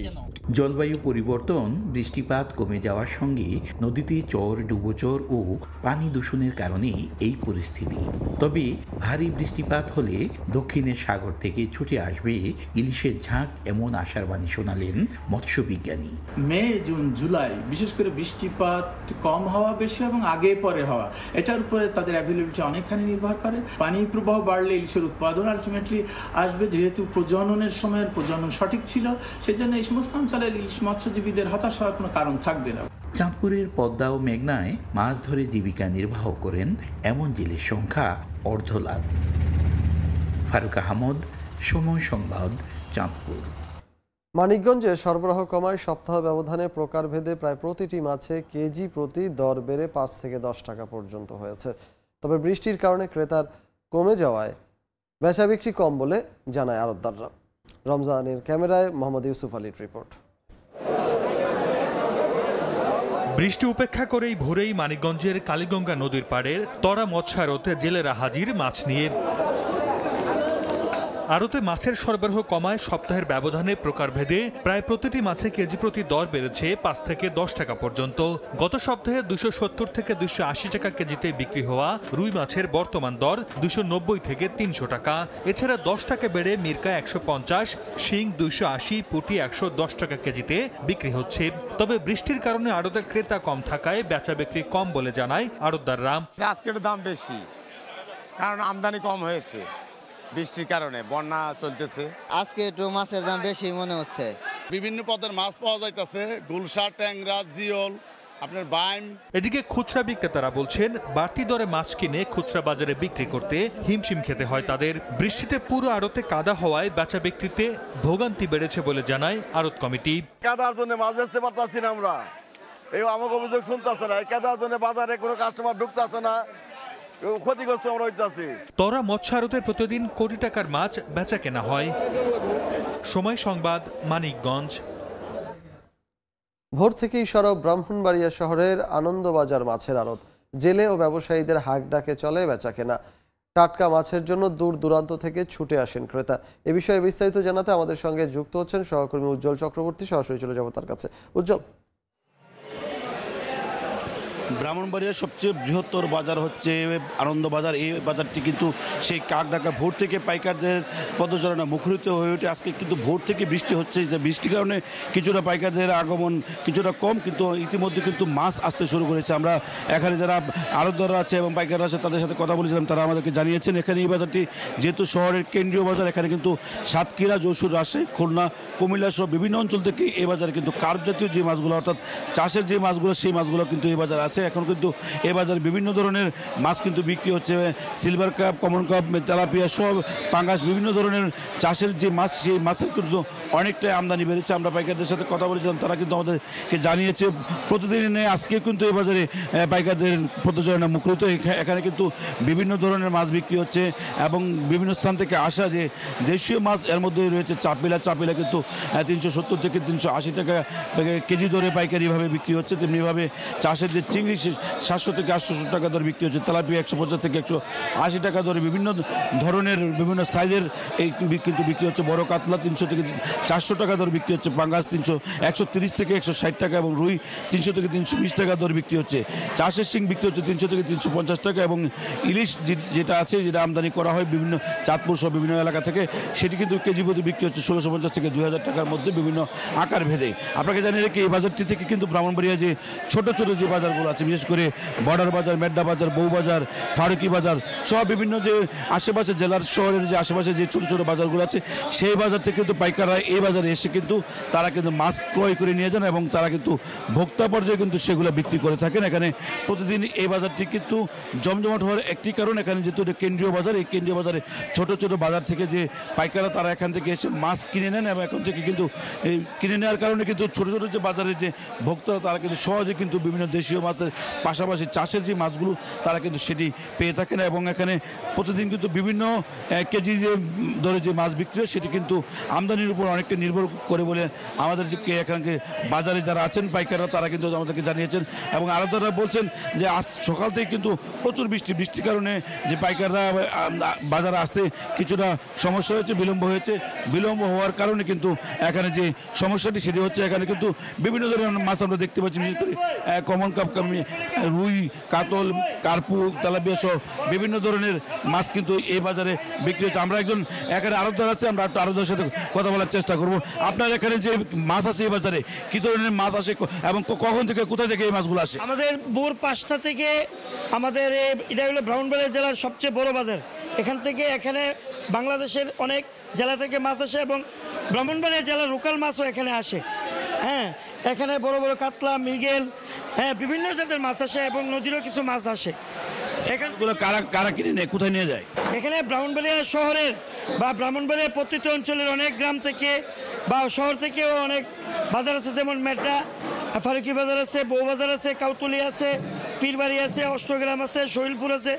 জলবায়ু পরিবর্তন, বৃষ্টিপাত কমে যাওয়ার সঙ্গে নদীতে চর, ডুবোচর ও পানি দূষণের কারণে এই পরিস্থিতি। তবে ভারী বৃষ্টিপাত হলে দক্ষিণের সাগর থেকে ছুটে আসবে ইলিশের ঝাঁক, এমন আশার বাণী শোনালেন মৎস্য বিজ্ঞানী। মে, জুন, জুলাই বিশেষ করে বৃষ্টিপাত কম হওয়া বেশি এবং আগে পরে হওয়া, এটার উপরে তাদের অ্যাভেলেবিলিটি অনেকখানি নির্ভর করে। পানি প্রবাহ বাড়লে ইলিশের উৎপাদন আলটিমেটলি আসবে। যেহেতু প্রজননের সময়ের প্রজনন সঠিক ছিল, সেই জন্য এই সমস্ত অঞ্চলের ইলিশ মৎস্যজীবীদের হতাশ হওয়ার কোনো কারণ থাকবে না। চাঁদপুরের পদ্মা ও মেঘনায় মাছ ধরে জীবিকা নির্বাহ করেন এমন জেলের সংখ্যা অর্ধলাখ। ফারুক আহমদ, সময় সংবাদ, চাঁদপুর। মানিকগঞ্জে সরবরাহ কমায় সপ্তাহ ব্যবধানে প্রকারভেদে প্রায় প্রতিটি মাছে কেজি প্রতি দর বেড়ে 5 থেকে 10 টাকা পর্যন্ত হয়েছে। তবে বৃষ্টির কারণে ক্রেতার কমে যাওয়ায় বেচা বিক্রি কম বলে জানায় আড়তদাররা। রমজানের ক্যামেরায় মোহাম্মদ ইউসুফ আলীর রিপোর্ট। বৃষ্টি উপেক্ষা করেই ভোরেই মানিকগঞ্জের কালীগঙ্গা নদীর পাড়ের তরা মৎস্যাড়তে জেলেরা হাজির মাছ নিয়ে। আড়তে মাছের সরবরাহ কমায় সপ্তাহের ব্যবধানে প্রকারভেদে প্রায় প্রতিটি মাছে কেজি প্রতি দর বেড়েছে 5 থেকে 10 টাকা পর্যন্ত। গত সপ্তাহে 270 থেকে 280 টাকা কেজিতে বিক্রি হওয়া রুই মাছের বর্তমান দর 290 থেকে 300 টাকা। এছাড়া 10 টাকা বেড়ে মিরকা 150, শিং 280, পুঁটি 110 টাকা কেজিতে বিক্রি হচ্ছে। তবে বৃষ্টির কারণে আড়তে ক্রেতা কম থাকায় বেচা বিক্রি কম বলে জানায় আড়তদাররা। আজকের দাম বেশি, কারণ আমদানি কম হয়েছে বৃষ্টির কারণে, বন্যা চলতেছে। আজকে একটু মাছের দাম বেশি মনে হচ্ছে। বিভিন্ন পদের মাছ পাওয়া যাইতেছে, গুলশা, ট্যাংরা, জিওল, আপনার বাইম। এদিকে খুচরা বিক্রেতারা বলছেন বাড়তি দরে মাছ কিনে খুচরা বাজারে বিক্রি করতে হিমশিম খেতে হয় তাদের। বৃষ্টিতে পুরো আড়তে কাদা হওয়ায় বেচা বিক্রিতে ভোগান্তি বেড়েছে বলে জানায় আড়ত কমিটি। কাদার জন্য মাছ বেচতে পারতাছি না আমরা, এই আমাকে অভিযোগ শুনতেছে না। এই কাদার জন্য বাজারে কোনো কাস্টমার ঢুকতেছে না, ক্ষতিগ্রস্ত আমরা হইতাছি। তরা মৎস্য আড়তে প্রতিদিন কোটি টাকার মাছ বেচা কেনা হয়। সময় সংবাদ, মানিকগঞ্জ। ভোর থেকেই সরব ব্রাহ্মণবাড়িয়া শহরের আনন্দবাজার মাছের আড়ত। জেলে ও ব্যবসায়ীদের হাঁক ডাকে চলে বেচা কেনা। টাটকা মাছের জন্য দূর দূরান্ত থেকে ছুটে আসেন ক্রেতা। এ বিষয়ে বিস্তারিত জানাতে আমাদের সঙ্গে যুক্ত হচ্ছেন সহকর্মী উজ্জ্বল চক্রবর্তী। সরাসরি চলে যাব তার কাছে। উজ্জ্বল, ব্রাহ্মণবাড়িয়ার সবচেয়ে বৃহত্তর বাজার হচ্ছে আনন্দবাজার। এই বাজারটি কিন্তু সেই কাকডাকা ভোর থেকে পাইকারদের পদচারণা মুখরিত হয়ে ওঠে। আজকে কিন্তু ভোর থেকে বৃষ্টি হচ্ছে, যে বৃষ্টির কারণে কিছুটা পাইকারদের আগমন কিছুটা কম, কিন্তু ইতিমধ্যে কিন্তু মাছ আসতে শুরু করেছে। আমরা এখানে যারা আড়তদাররা আছে এবং পাইকাররা আছে তাদের সাথে কথা বলেছিলাম, তারা আমাদেরকে জানিয়েছেন এখানে এই বাজারটি যেহেতু শহরের কেন্দ্রীয় বাজার, এখানে কিন্তু সাতক্ষীরা, যশোর, রাজশাহী, খুলনা, কুমিল্লা সহ বিভিন্ন অঞ্চল থেকে এই বাজারে কিন্তু কার্প জাতীয় যে মাছগুলো অর্থাৎ চাষের যে মাছগুলো সেই মাছগুলো কিন্তু এই বাজার আছে। এখন কিন্তু এই বাজারে বিভিন্ন ধরনের মাছ কিন্তু বিক্রি হচ্ছে, silver cup, common cup, tilapia সব, পাঙ্গাস, বিভিন্ন ধরনের চাষের যে মাছ সেই মাছের কিন্তু অনেকটাই আমদানি বেড়েছে। আমরা পাইকারদের সাথে কথা বলেছিলাম, তারা কিন্তু আমাদেরকে জানিয়েছে প্রতিদিনে আজকে কিন্তু এই বাজারে পাইকারদের পদচারণা মুখরিত। এখানে কিন্তু বিভিন্ন ধরনের মাছ বিক্রি হচ্ছে এবং বিভিন্ন স্থান থেকে আসা যে দেশীয় মাছ এর মধ্যে রয়েছে চাপিলা কিন্তু 370 থেকে 380 টাকা কেজি দরে পাইকারিভাবে বিক্রি হচ্ছে। তেমনিভাবে চাষের যে চিংড়ি 700 থেকে 800 টাকা দরে বিক্রি হচ্ছে। তেলাপিয়া 150 থেকে 180 টাকা দরে বিভিন্ন ধরনের বিভিন্ন সাইজের এই কিন্তু বিক্রি হচ্ছে। বড় কাতলা 300 থেকে 400 টাকা দরে বিক্রি হচ্ছে। পাঙ্গাস 130 থেকে 160 টাকা এবং রুই 300 থেকে 320 টাকা দরে বিক্রি হচ্ছে। চাষের শিং বিক্রি হচ্ছে 300 থেকে 350 টাকা এবং ইলিশ যেটা আছে, যেটা আমদানি করা হয় বিভিন্ন চাঁদপুর সহ বিভিন্ন এলাকা থেকে, সেটি কিন্তু কেজি প্রতি বিক্রি হচ্ছে 1650 থেকে 2000 টাকার মধ্যে বিভিন্ন আকার ভেদে। আপনাকে জানিয়ে রেখে এই বাজারটি থেকে কিন্তু ব্রাহ্মণবাড়িয়া যে ছোট ছোট যে বাজারগুলো আছে, বিশেষ করে বর্ডার বাজার, মেড্ডা বাজার, বউবাজার, ফারুকি বাজার সহ বিভিন্ন যে আশেপাশে জেলার শহরের যে আশেপাশে যে ছোট ছোট বাজারগুলো আছে, সেই বাজার থেকে কিন্তু পাইকাররা এই বাজারে এসে কিন্তু তারা কিন্তু মাছ ক্রয় করে নিয়ে যান এবং তারা কিন্তু ভোক্তা পর্যায়ে কিন্তু সেগুলো বিক্রি করে থাকেন। এখানে প্রতিদিন এই বাজারটি কিন্তু জমজমাট হওয়ার একটি কারণ, এখানে যেহেতু কেন্দ্রীয় বাজার, এই কেন্দ্রীয় বাজারে ছোট ছোট বাজার থেকে যে পাইকাররা তারা এখান থেকে এসে মাছ কিনে নেন এবং এখান থেকে কিন্তু এই কিনে নেওয়ার কারণে কিন্তু ছোট ছোট যে বাজারের যে ভোক্তারা তারা কিন্তু সহজে কিন্তু বিভিন্ন দেশীয় মাছের পাশাপাশি চাষের যে মাছগুলো তারা কিন্তু সেটি পেয়ে থাকেন এবং এখানে প্রতিদিন কিন্তু বিভিন্ন কেজি যে ধরে যে মাছ বিক্রি হয় সেটি কিন্তু আমদানির উপর অনেকটা নির্ভর করে বলে আমাদের যে এখানকে বাজারে যারা আছেন পাইকাররা তারা কিন্তু আমাদেরকে জানিয়েছেন এবং আড়তদাররা বলছেন যে আজ সকাল থেকে কিন্তু প্রচুর বৃষ্টির কারণে যে পাইকাররা বাজারে আসতে কিছুটা সমস্যা হয়েছে, বিলম্ব হওয়ার কারণে কিন্তু এখানে যে সমস্যাটি সেটি হচ্ছে এখানে কিন্তু বিভিন্ন ধরনের মাছ আমরা দেখতে পাচ্ছি, বিশেষ করে কমন কাপ, রুই, কাতল, কার্পু, তেলাপিয়া সহ বিভিন্ন ধরনের মাছ কিন্তু এই বাজারে বিক্রি হচ্ছে। আমরা একজন এখানে আড়তদার আছে, আমরা একটু আড়তদারের সাথে কথা বলার চেষ্টা করব। আপনার এখানে যে মাছ আছে এই বাজারে কি ধরনের মাছ আসে এবং কখন থেকে কোথায় থেকে এই মাছগুলো আসে? আমাদের ভোর 5টা থেকে আমাদের এটা হলো ব্রাহ্মণবাড়িয়া জেলার সবচেয়ে বড় বাজার। এখান থেকে এখানে বাংলাদেশের অনেক জেলা থেকে মাছ আসে এবং ব্রাহ্মণবাড়িয়া জেলার লোকাল মাছও এখানে আসে। হ্যাঁ, এখানে বড় বড় কাতলা, মৃগেল, হ্যাঁ বিভিন্ন জাতের মাছ আসে এবং নদীরও কিছু মাছ আসে। এখানগুলো কারা কিনে নেয়, কোথায় নিয়ে যায়? এখানে ব্রাহ্মণবাড়িয়া শহরের বা ব্রাহ্মণবাড়িয়া প্রত্যেকটি অঞ্চলের অনেক গ্রাম থেকে বা শহর থেকেও অনেক বাজার আছে, যেমন মেড্ডা, ফারুকি বাজার আছে, বউবাজার আছে, কাউতুলি আছে, পীরবাড়ি আছে, অষ্টগ্রাম আছে, শৈলপুর আছে,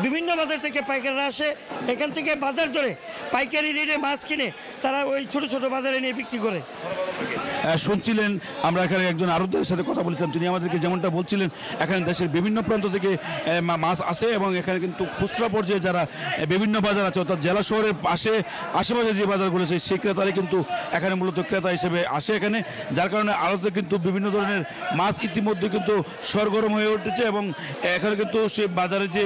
বিভিন্ন বাজার থেকে পাইকাররা আসে। এখান থেকে বাজার ধরে পাইকারি রেটে মাছ কিনে তারা ওই ছোট ছোট বাজারে নিয়ে বিক্রি করে। শুনছিলেন, আমরা এখানে একজন আড়তদারের সাথে কথা বলেছিলাম, তিনি আমাদেরকে যেমনটা বলছিলেন এখানে দেশের বিভিন্ন প্রান্ত থেকে মাছ আসে এবং এখানে কিন্তু খুচরা পর্যায়ে যারা বিভিন্ন বাজার আছে অর্থাৎ জেলা শহরের আশেপাশে যে বাজারগুলো আছে সেই ক্রেতারা কিন্তু এখানে মূলত ক্রেতা হিসেবে আসে এখানে, যার কারণে আড়তে কিন্তু বিভিন্ন ধরনের মাছ ইতিমধ্যে কিন্তু সরগরম হয়ে উঠেছে এবং এখানে কিন্তু সে বাজারে যে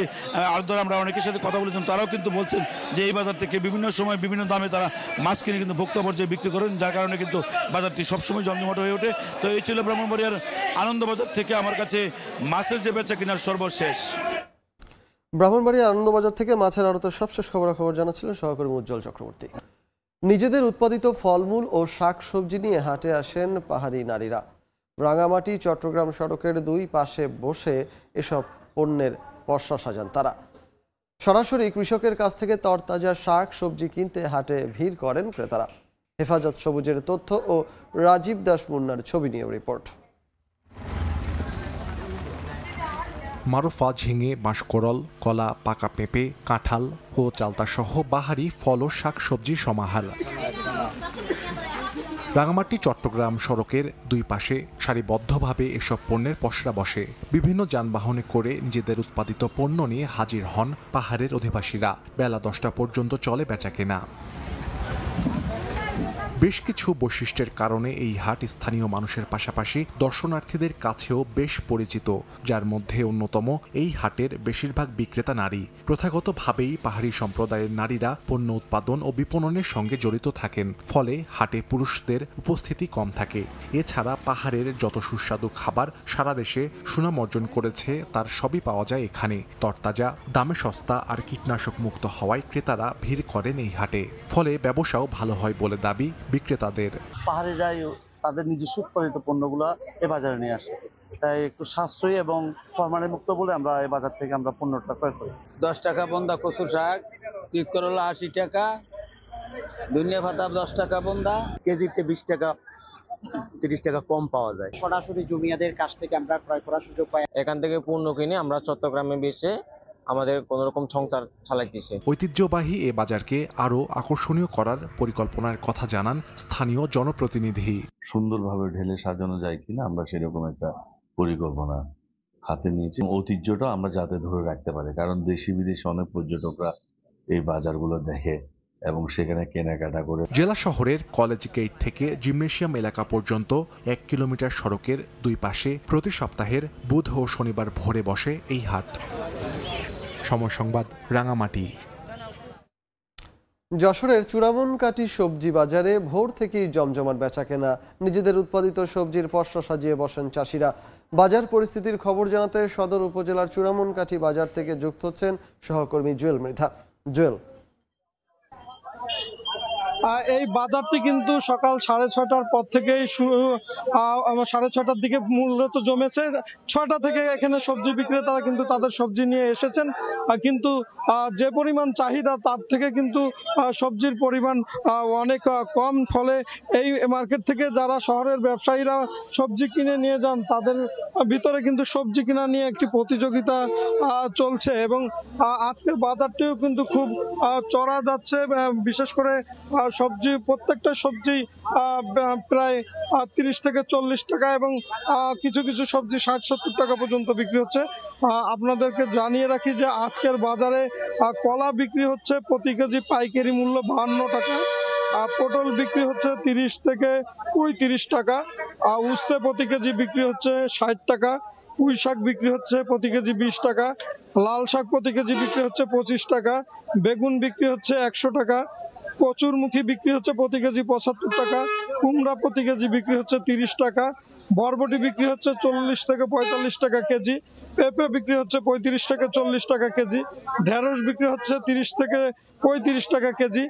আড়তদার আমরা অনেকের সাথে কথা বলেছিলাম তারাও কিন্তু বলছেন যে এই বাজার থেকে বিভিন্ন সময় বিভিন্ন দামে তারা মাছ কিনে কিন্তু ভোক্তা পর্যায়ে বিক্রি করেন, যার কারণে কিন্তু বাজারটি সবসময় জমজমাট হয়ে ওঠে। তো এই ছিল ব্রাহ্মণবাড়িয়ার আনন্দবাজার থেকে আমার কাছে মাছের যে বেচা কেনার সর্বশেষ। ব্রাহ্মণবাড়িয়া আনন্দবাজার থেকে মাছের আড়তের সবশেষ খবরাখবর জানাচ্ছিলেন সহকর্মী উজ্জ্বল চক্রবর্তী। নিজেদের উৎপাদিত ফলমূল ও শাক সবজি নিয়ে হাটে আসেন পাহাড়ি নারীরা। রাঙামাটি চট্টগ্রাম সড়কের দুই পাশে বসে এসব পণ্যের পসরা সাজান তারা। সরাসরি কৃষকের কাছ থেকে তরতাজা শাক সবজি কিনতে হাটে ভিড় করেন ক্রেতারা। হেফাজত সবুজের তথ্য ও রাজীব দাস মুন্নার ছবি নিয়ে রিপোর্ট। মারুফা, ঝিঙে, বাঁশকরল, কলা, পাকা পেঁপে, কাঁঠাল ও চালতা সহ বাহারি ফল ও শাক সবজি সমাহার। রাঙামাটি চট্টগ্রাম সড়কের দুই পাশে সারিবদ্ধভাবে এসব পণ্যের পসরা বসে। বিভিন্ন যানবাহনে করে নিজেদের উৎপাদিত পণ্য নিয়ে হাজির হন পাহাড়ের অধিবাসীরা। বেলা 10টা পর্যন্ত চলে বেচাকেনা। বেশ কিছু বৈশিষ্ট্যের কারণে এই হাট স্থানীয় মানুষের পাশাপাশি দর্শনার্থীদের কাছেও বেশ পরিচিত, যার মধ্যে অন্যতম এই হাটের বেশিরভাগ বিক্রেতা নারী। প্রথাগতভাবেই পাহাড়ি সম্প্রদায়ের নারীরা পণ্য উৎপাদন ও বিপণনের সঙ্গে জড়িত থাকেন, ফলে হাটে পুরুষদের উপস্থিতি কম থাকে। এছাড়া পাহাড়ের যত সুস্বাদু খাবার সারা দেশে সুনাম অর্জন করেছে তার সবই পাওয়া যায় এখানে। তরতাজা, দামে সস্তা আর কীটনাশক মুক্ত হওয়ায় ক্রেতারা ভিড় করেন এই হাটে। ফলে ব্যবসাও ভালো হয় বলে দাবি বিক্রেতাদের। পাহাড়িরাই তাদের নিজস্ব উৎপাদিত পণ্যগুলো এ বাজারে নিয়ে আসে, তাই একটু সাশ্রয়ী এবং ফরমালিন মুক্ত বলে আমরা এই বাজার থেকে আমরা পণ্যটা ক্রয় করি। 10 টাকা বন্দা কচু শাক, তিল করলা 80 টাকা, ধনিয়া পাতা 10 টাকা বন্দা, কেজিতে 20 টাকা 30 টাকা কম পাওয়া যায়। সরাসরি জমিয়াদের কাছ থেকে আমরা ক্রয় করার সুযোগ পাই। এখান থেকে পণ্য কিনে আমরা চট্টগ্রামে বেচে আমাদের কোন রকম সংসার চালাইতেছে। ঐতিহ্যবাহী এ বাজারকে আরো আকর্ষণীয় করার পরিকল্পনার কথা জানান স্থানীয় জনপ্রতিনিধি। সুন্দরভাবে ঢেলে সাজানো যায় কিনা আমরা সেরকম একটা পরিকল্পনা হাতে নিয়েছি। ঐতিহ্যটা আমরা যাতে ধরে রাখতে পারি, কারণ দেশি বিদেশি অনেক পর্যটকরা এই বাজারগুলো দেখে এবং সেখানে কেনাকাটা করে। জেলা শহরের কলেজ গেট থেকে জিমনেশিয়াম এলাকা পর্যন্ত 1 কিলোমিটার সড়কের দুই পাশে প্রতি সপ্তাহের বুধ ও শনিবার ভোরে বসে এই হাট। সময় সংবাদ, রাঙামাটি। যশোরের চূড়ামনকাঠি সবজি বাজারে ভোর থেকেই জমজমাট বেচাকেনা। নিজেদের উৎপাদিত সবজির পসরা সাজিয়ে বসেন চাষিরা। বাজার পরিস্থিতির খবর জানাতে সদর উপজেলার চূড়ামনকাঠি বাজার থেকে যুক্ত হচ্ছেন সহকর্মী জুয়েল মৃধা। জুয়েল, এই বাজারটি কিন্তু সকাল 6:30টার পর থেকেই শুরু। 6:30টার দিকে মূলত জমেছে। 6টা থেকে এখানে সবজি বিক্রেতারা কিন্তু তাদের সবজি নিয়ে এসেছেন, কিন্তু যে পরিমাণ চাহিদা তার থেকে কিন্তু সবজির পরিমাণ অনেক কম। ফলে এই মার্কেট থেকে যারা শহরের ব্যবসায়ীরা সবজি কিনে নিয়ে যান তাদের ভিতরে কিন্তু সবজি কিনা নিয়ে একটি প্রতিযোগিতা চলছে এবং আজকের বাজারটিও কিন্তু খুব চড়া যাচ্ছে। বিশেষ করে সবজি, প্রত্যেকটা সবজি প্রায় 30 থেকে 40 টাকা এবং কিছু কিছু সবজি 60-70 টাকা পর্যন্ত বিক্রি হচ্ছে। আপনাদেরকে জানিয়ে রাখি যে আজকের বাজারে কলা বিক্রি হচ্ছে প্রতি কেজি পাইকারি মূল্য 52 টাকা, পটল বিক্রি হচ্ছে 30 থেকে 35 টাকা, উস্তে প্রতি কেজি বিক্রি হচ্ছে 60 টাকা, পুঁই শাক বিক্রি হচ্ছে প্রতি কেজি 20 টাকা, লাল শাক প্রতি কেজি বিক্রি হচ্ছে 25 টাকা, বেগুন বিক্রি হচ্ছে 100 টাকা, কচুরমুখী বিক্রি হচ্ছে প্রতি কেজি 75 টাকা, কুমড়া প্রতি কেজি বিক্রি হচ্ছে 30 টাকা, বরবটি বিক্রি হচ্ছে 40 থেকে 45 টাকা কেজি, পেঁপে বিক্রি হচ্ছে 35 থেকে 40 টাকা কেজি, ঢেঁড়স বিক্রি হচ্ছে 30 থেকে 35 টাকা কেজি,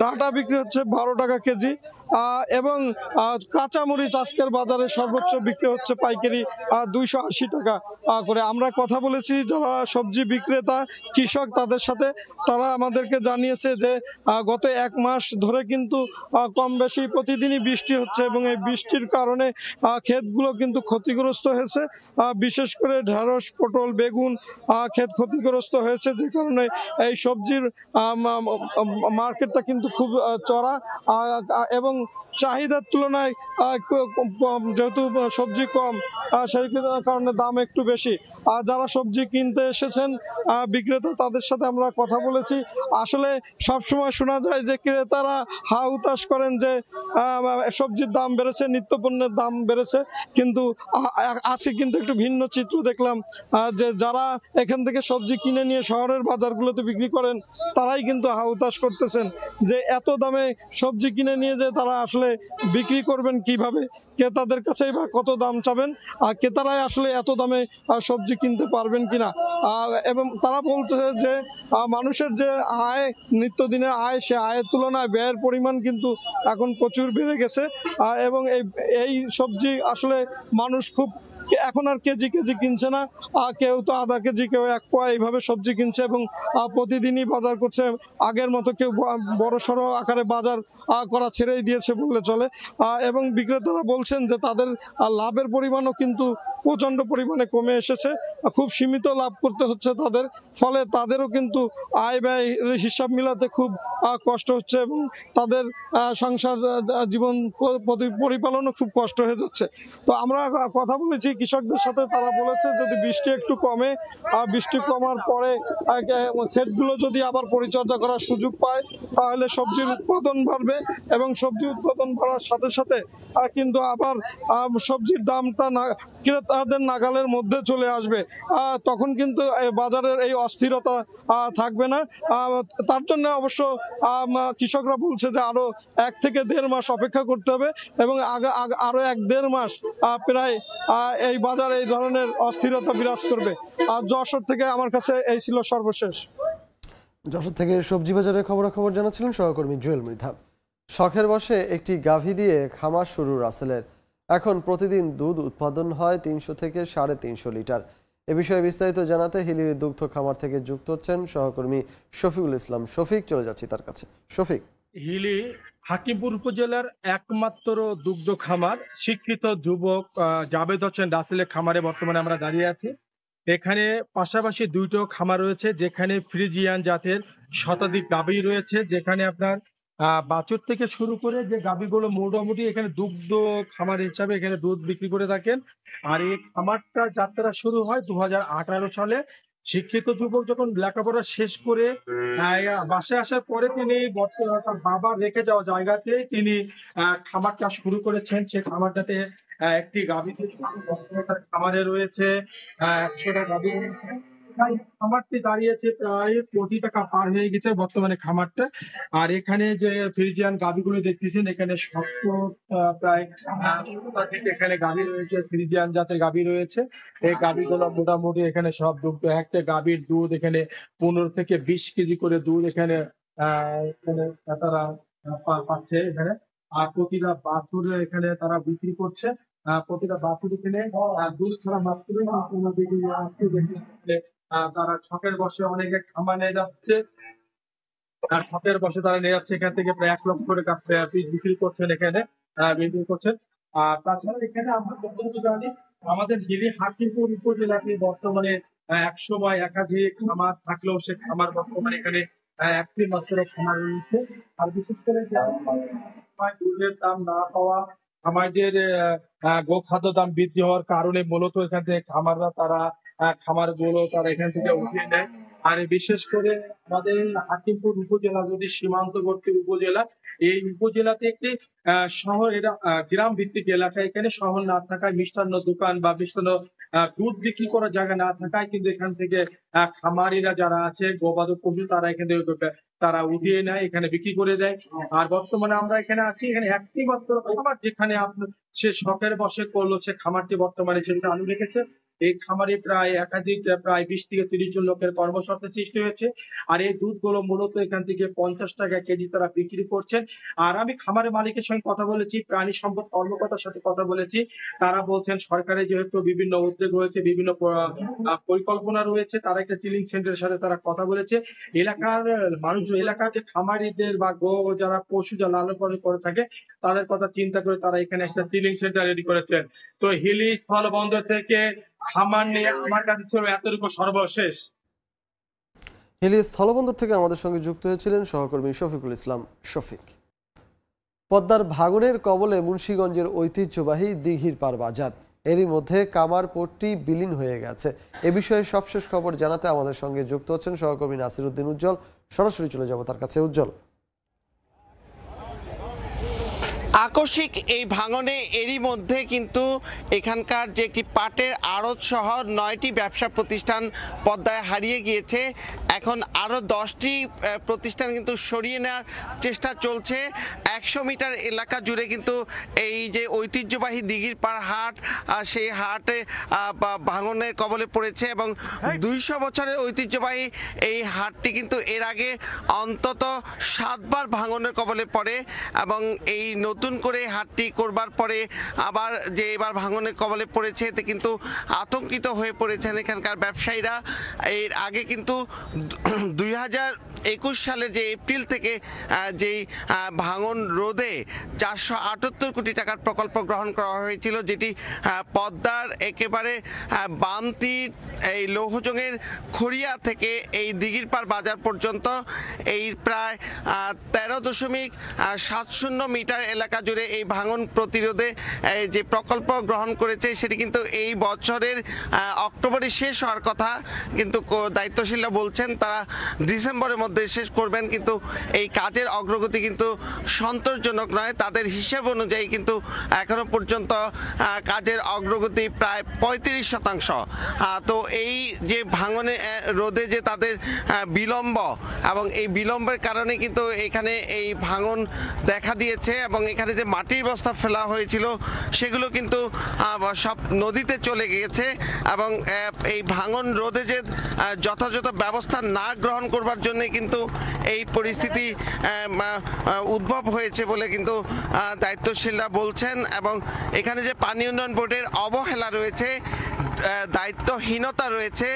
ডাঁটা বিক্রি হচ্ছে 12 টাকা কেজি এবং কাঁচামরিচ আজকের বাজারে সর্বোচ্চ বিক্রি হচ্ছে পাইকারি 280 টাকা করে। আমরা কথা বলেছি যারা সবজি বিক্রেতা, কৃষক, তাদের সাথে। তারা আমাদেরকে জানিয়েছে যে গত 1 মাস ধরে কিন্তু কম বেশি প্রতিদিনই বৃষ্টি হচ্ছে এবং এই বৃষ্টির কারণে ক্ষেতগুলো কিন্তু ক্ষতিগ্রস্ত হয়েছে। বিশেষ করে ঢেঁড়স, পটল, বেগুন ক্ষেত ক্ষতিগ্রস্ত হয়েছে, যে কারণে এই সবজির মার্কেটটা কিন্তু খুব চড়া এবং চাহিদার তুলনায় যেহেতু সবজি কম সেই কারণে দাম একটু বেশি। আর যারা সবজি কিনতে এসেছেন বিক্রেতা, তাদের সাথে আমরা কথা বলেছি। আসলে সবসময় শোনা যায় যে ক্রেতারা হা হুতাশ করেন যে সবজির দাম বেড়েছে, নিত্যপণ্যের দাম বেড়েছে, কিন্তু আজকে কিন্তু একটু ভিন্ন চিত্র দেখলাম যে যারা এখান থেকে সবজি কিনে নিয়ে শহরের বাজারগুলোতে বিক্রি করেন তারাই কিন্তু হা হুতাশ করতেছেন যে এত দামে সবজি কিনে নিয়ে যে তারা আসলে বিক্রি করবেন কিভাবে, ক্রেতাদের কাছেই বা কত দাম চাবেন, আর ক্রেতারাই আসলে এত দামে সবজি কিনতে পারবেন কিনা। এবং তারা বলছে যে মানুষের যে আয়, নিত্যদিনের আয়, সে আয়ের তুলনায় ব্যয়ের পরিমাণ কিন্তু এখন প্রচুর বেড়ে গেছে। এবং এই সবজি আসলে মানুষ খুব এখন আর কেজি কেজি কিনছে না, কেউ তো আধা কেজি, কেউ 1 পোয়া এইভাবে সবজি কিনছে এবং প্রতিদিনই বাজার করছে। আগের মতো কেউ বড় সড়ো আকারে বাজার করা ছেড়েই দিয়েছে বললে চলে। এবং বিক্রেতারা বলছেন যে তাদের লাভের পরিমাণও কিন্তু প্রচণ্ড পরিমাণে কমে এসেছে, খুব সীমিত লাভ করতে হচ্ছে তাদের, ফলে তাদেরও কিন্তু আয় ব্যয় হিসাব মিলাতে খুব কষ্ট হচ্ছে এবং তাদের সংসার জীবন পরিপালনও খুব কষ্ট হয়ে যাচ্ছে। তো আমরা কথা বলেছি কৃষকদের সাথে, তারা বলেছে যদি বৃষ্টি একটু কমে, বৃষ্টি কমার পরে ক্ষেতগুলো যদি আবার পরিচর্যা করার সুযোগ পায় তাহলে সবজির উৎপাদন বাড়বে এবং সবজি উৎপাদন বাড়ার সাথে সাথে কিন্তু আবার সবজির দামটা ক্রেতাদের নাগালের মধ্যে চলে আসবে। তখন কিন্তু বাজারের এই অস্থিরতা থাকবে না। তার জন্য অবশ্য কৃষকরা বলছে যে আরো 1 থেকে 1.5 মাস অপেক্ষা করতে হবে এবং আরো 1-1.5 মাস প্রায় এই বাজারে এই ধরনের অস্থিরতা বিরাজ করবে। আর যশোর থেকে আমার কাছে এই ছিল সর্বশেষ। যশোর থেকে সবজি বাজারের খবরাখবর জানাচ্ছিলেন সহকর্মী জুয়েল মৃধা। শখের বশে একটি গাভী দিয়ে খামার শুরু রাসেলের। এখন প্রতিদিন দুধ উৎপাদন হয় 300 থেকে 350 লিটার। এ বিষয়ে বিস্তারিত জানাতে হিলির দুগ্ধ খামার থেকে যুক্ত হচ্ছেন সহকর্মী শফিকুল ইসলাম। শফিক, চলে যাচ্ছি তার কাছে। শফিক, হিলি হাকিমপুর উপজেলার একমাত্র দুগ্ধ খামার, শিক্ষিত যুবক জাবেদ হোসেন রাসেলের খামারে বর্তমানে আমরা দাঁড়িয়ে আছি। এখানে পাশাপাশি 2টো খামার রয়েছে, যেখানে ফ্রিজিয়ান জাতের শতাধিক গাভী রয়েছে, যেখানে আপনার বাছুর থেকে শুরু করে যে গাভীগুলো মোটামুটি এখানে দুগ্ধ খামার হিসাবে এখানে দুধ বিক্রি করে থাকেন। আর এই খামারটা যাত্রা শুরু হয় 2018 সালে। শিক্ষিত যুবক যখন লেখাপড়া শেষ করে বাসায় আসার পরে তিনি তার বাবার রেখে যাওয়া জায়গাতে তিনি খামারটা শুরু করেছেন। সে খামারটাতে একটি গাভী খামারে রয়েছে 100টা গাভী রয়েছে। খামারটি দাঁড়িয়েছে প্রায় 1 কোটি টাকা পার হয়ে গেছে বর্তমানে খামারটা। আর এখানে যে ফ্রিজিয়ান গাভীগুলো দেখতেছেন, এখানে প্রায় এখানে গাভী রয়েছে, ফ্রিজিয়ান জাতের গাভী রয়েছে। এই গাভীগুলো মোটামুটি এখানে সব দুগ্ধ, একটা গাভীর দুধ এখানে 15 থেকে 20 কেজি করে দুধ এখানে তারা পাচ্ছে এখানে। আর প্রতিটা বাছুর এখানে তারা বিক্রি করছে। প্রতিটা বাছুর এখানে দুধ ছাড়া মাত্রই তারা শখের বসে অনেকে খামার নিয়ে যাচ্ছে, আর শখের বসে তারা নিয়ে যাচ্ছে এখান থেকে প্রায় 1 লক্ষ টাকা পিস বিক্রি করছেন এখানে বিক্রি করছেন। আর তাছাড়া এখানে আমরা যতটুকু জানি আমাদের হিলি হাকিমপুর উপজেলাতে বর্তমানে 100 বা 1000 খামার থাকলেও সে খামার বর্তমানে এখানে একটি মাত্র খামার রয়েছে। আর বিশেষ করে দুধের দাম না পাওয়া, আমাদের গোখাদ্য দাম বৃদ্ধি হওয়ার কারণে মূলত এখান থেকে খামাররা তারা খামারগুলো তারা এখান থেকে উঠিয়ে নেয়। আর বিশেষ করে আমাদের হাকিমপুর উপজেলা যদি সীমান্তবর্তী উপজেলা, এই উপজেলাতে একটি শহর, এটা গ্রাম ভিত্তিক এলাকা। এখানে শহর না থাকায় মিষ্টান্ন দোকান বা মিষ্টান্ন দুধ বিক্রি করার জায়গা না থাকায় কিন্তু এখান থেকে খামারিরা যারা আছে গবাদি পশু তারা এখান থেকে তারা উঠিয়ে নেয়, এখানে বিক্রি করে দেয়। আর বর্তমানে আমরা এখানে আছি, এখানে একটি মাত্র খামার যেখানে আপনার সে শখের বসে করলো, সে খামারটি বর্তমানে সে চালু রেখেছে। এই খামারে প্রায় একাধিক প্রায় 20 থেকে 30 জন লোকের কর্মসংস্থান সৃষ্টি হয়েছে। আর এই দুধগুলো মূলত এখান থেকে 50 টাকা কেজি তারা বিক্রি করছেন। আর আমি খামারের মালিকের সঙ্গে কথা বলেছি, প্রাণী সম্পদ কর্মকর্তার সাথে কথা বলেছি। তারা বলছেন সরকারের যেহেতু বিভিন্ন উদ্যোগ রয়েছে, বিভিন্ন পরিকল্পনা রয়েছে, তারা একটা চিলিং সেন্টারের সাথে তারা কথা বলেছে। এলাকার মানুষ, এলাকার যে খামারিদের বা যারা পশু যা লালন পালন করে থাকে তাদের কথা চিন্তা করে তারা এখানে একটা চিলিং সেন্টার রেডি করেছেন। তো হিলি স্থল বন্দর থেকে খামার নিয়ে আমার কাছে ছিল এতটুকু সর্বশেষ। হিলি স্থলবন্দর থেকে আমাদের সঙ্গে যুক্ত হয়েছিলেন সহকর্মী শফিকুল ইসলাম শফিক। পদ্মার ভাঙনের কবলে মুন্সিগঞ্জের ঐতিহ্যবাহী দিঘির পার বাজার, এরই মধ্যে কামার পোর্টটি বিলীন হয়ে গেছে। এ বিষয়ে সবশেষ খবর জানাতে আমাদের সঙ্গে যুক্ত হচ্ছেন সহকর্মী নাসিরউদ্দিন উজ্জ্বল। সরাসরি চলে যাব তার কাছে। উজ্জ্বল, আকস্মিক এই ভাঙনে এরই মধ্যে কিন্তু এখানকার যে একটি পাটের আড়ত সহ 9টি ব্যবসা প্রতিষ্ঠান পদ্মায় হারিয়ে গিয়েছে। এখন আরও 10টি প্রতিষ্ঠান কিন্তু সরিয়ে নেওয়ার চেষ্টা চলছে। 100 মিটার এলাকা জুড়ে কিন্তু এই যে ঐতিহ্যবাহী দিঘির পাড় হাট, সেই হাটে ভাঙনের কবলে পড়েছে এবং 200 বছরের ঐতিহ্যবাহী এই হাটটি কিন্তু এর আগে অন্তত 7 বার ভাঙনের কবলে পড়ে এবং এই নতুন করে হাটটি করবার পরে আবার যে এবার ভাঙনের কবলে পড়েছে এতে কিন্তু আতঙ্কিত হয়ে পড়েছেন এখানকার ব্যবসায়ীরা। এর আগে কিন্তু 2021 সালের যে এপ্রিল থেকে যেই ভাঙন রোধে 478 কোটি টাকার প্রকল্প গ্রহণ করা হয়েছিল, যেটি পদ্মার একেবারে বামতি এই লৌহজংয়ের খড়িয়া থেকে এই দিঘিরপাড় বাজার পর্যন্ত এই প্রায় 13.70 মিটার এলাকা জুড়ে এই ভাঙন প্রতিরোধে যে প্রকল্প গ্রহণ করেছে সেটি কিন্তু এই বছরের অক্টোবরে শেষ হওয়ার কথা, কিন্তু দায়িত্বশীলরা বলছেন তারা ডিসেম্বরের মধ্যে শেষ করবেন। কিন্তু এই কাজের অগ্রগতি কিন্তু সন্তোষজনক নয়। তাদের হিসেব অনুযায়ী কিন্তু এখনো পর্যন্ত কাজের অগ্রগতি প্রায় 35%। তো এই যে ভাঙনে রোধে যে তাদের বিলম্ব এবং এই বিলম্বের কারণে কিন্তু এখানে এই ভাঙন দেখা দিয়েছে এবং এখানে যে মাটির বস্তা ফেলা হয়েছিল সেগুলো কিন্তু সব নদীতে চলে গিয়েছে এবং এই ভাঙন রোধে যে যথাযথ ব্যবস্থা না গ্রহণ করবার জন্য কিন্তু এই পরিস্থিতি উদ্ভব হয়েছে বলে কিন্তু দায়িত্বশীলরা বলছেন। এবং এখানে যে পানি উন্নয়ন বোর্ডের অবহেলা রয়েছে, দায়িত্বহীনতা রয়েছে,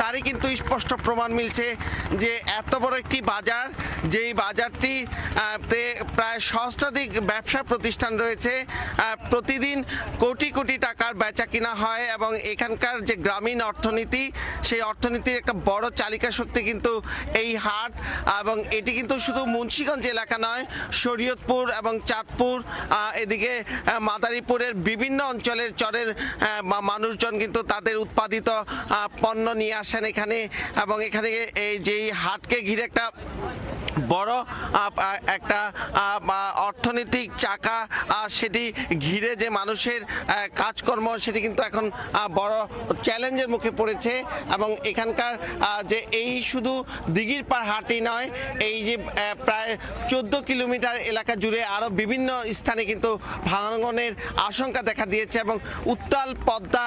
তারই কিন্তু স্পষ্ট প্রমাণ মিলছে যে এত বড় একটি বাজার, যেই বাজারটি প্রায় সহস্রাধিক ব্যবসা প্রতিষ্ঠান রয়েছে, প্রতিদিন কোটি কোটি টাকার বেচা কিনা হয় এবং এখানকার যে গ্রামীণ অর্থনীতি, সেই অর্থনীতির একটা বড় চালিকা শক্তি কিন্তু এই হাট। এবং এটি কিন্তু শুধু মুন্সিগঞ্জ এলাকা নয়, শরীয়তপুর এবং চাঁদপুর, এদিকে মাদারীপুরের বিভিন্ন অঞ্চলের চরের মানুষজন কিন্তু তাদের উৎপাদিত পণ্য নিয়ে আসেন এখানে এবং এখানে এই যে হাটকে ঘিরে একটা বড় একটা অর্থনৈতিক চাকা, সেটি ঘিরে যে মানুষের কাজকর্ম সেটি কিন্তু এখন বড় চ্যালেঞ্জের মুখে পড়েছে। এবং এখানকার যে এই শুধু দিঘিরপাড় হাটই নয়, এই যে প্রায় 14 কিলোমিটার এলাকা জুড়ে আরও বিভিন্ন স্থানে কিন্তু ভাঙনের আশঙ্কা দেখা দিয়েছে এবং উত্তাল পদ্মা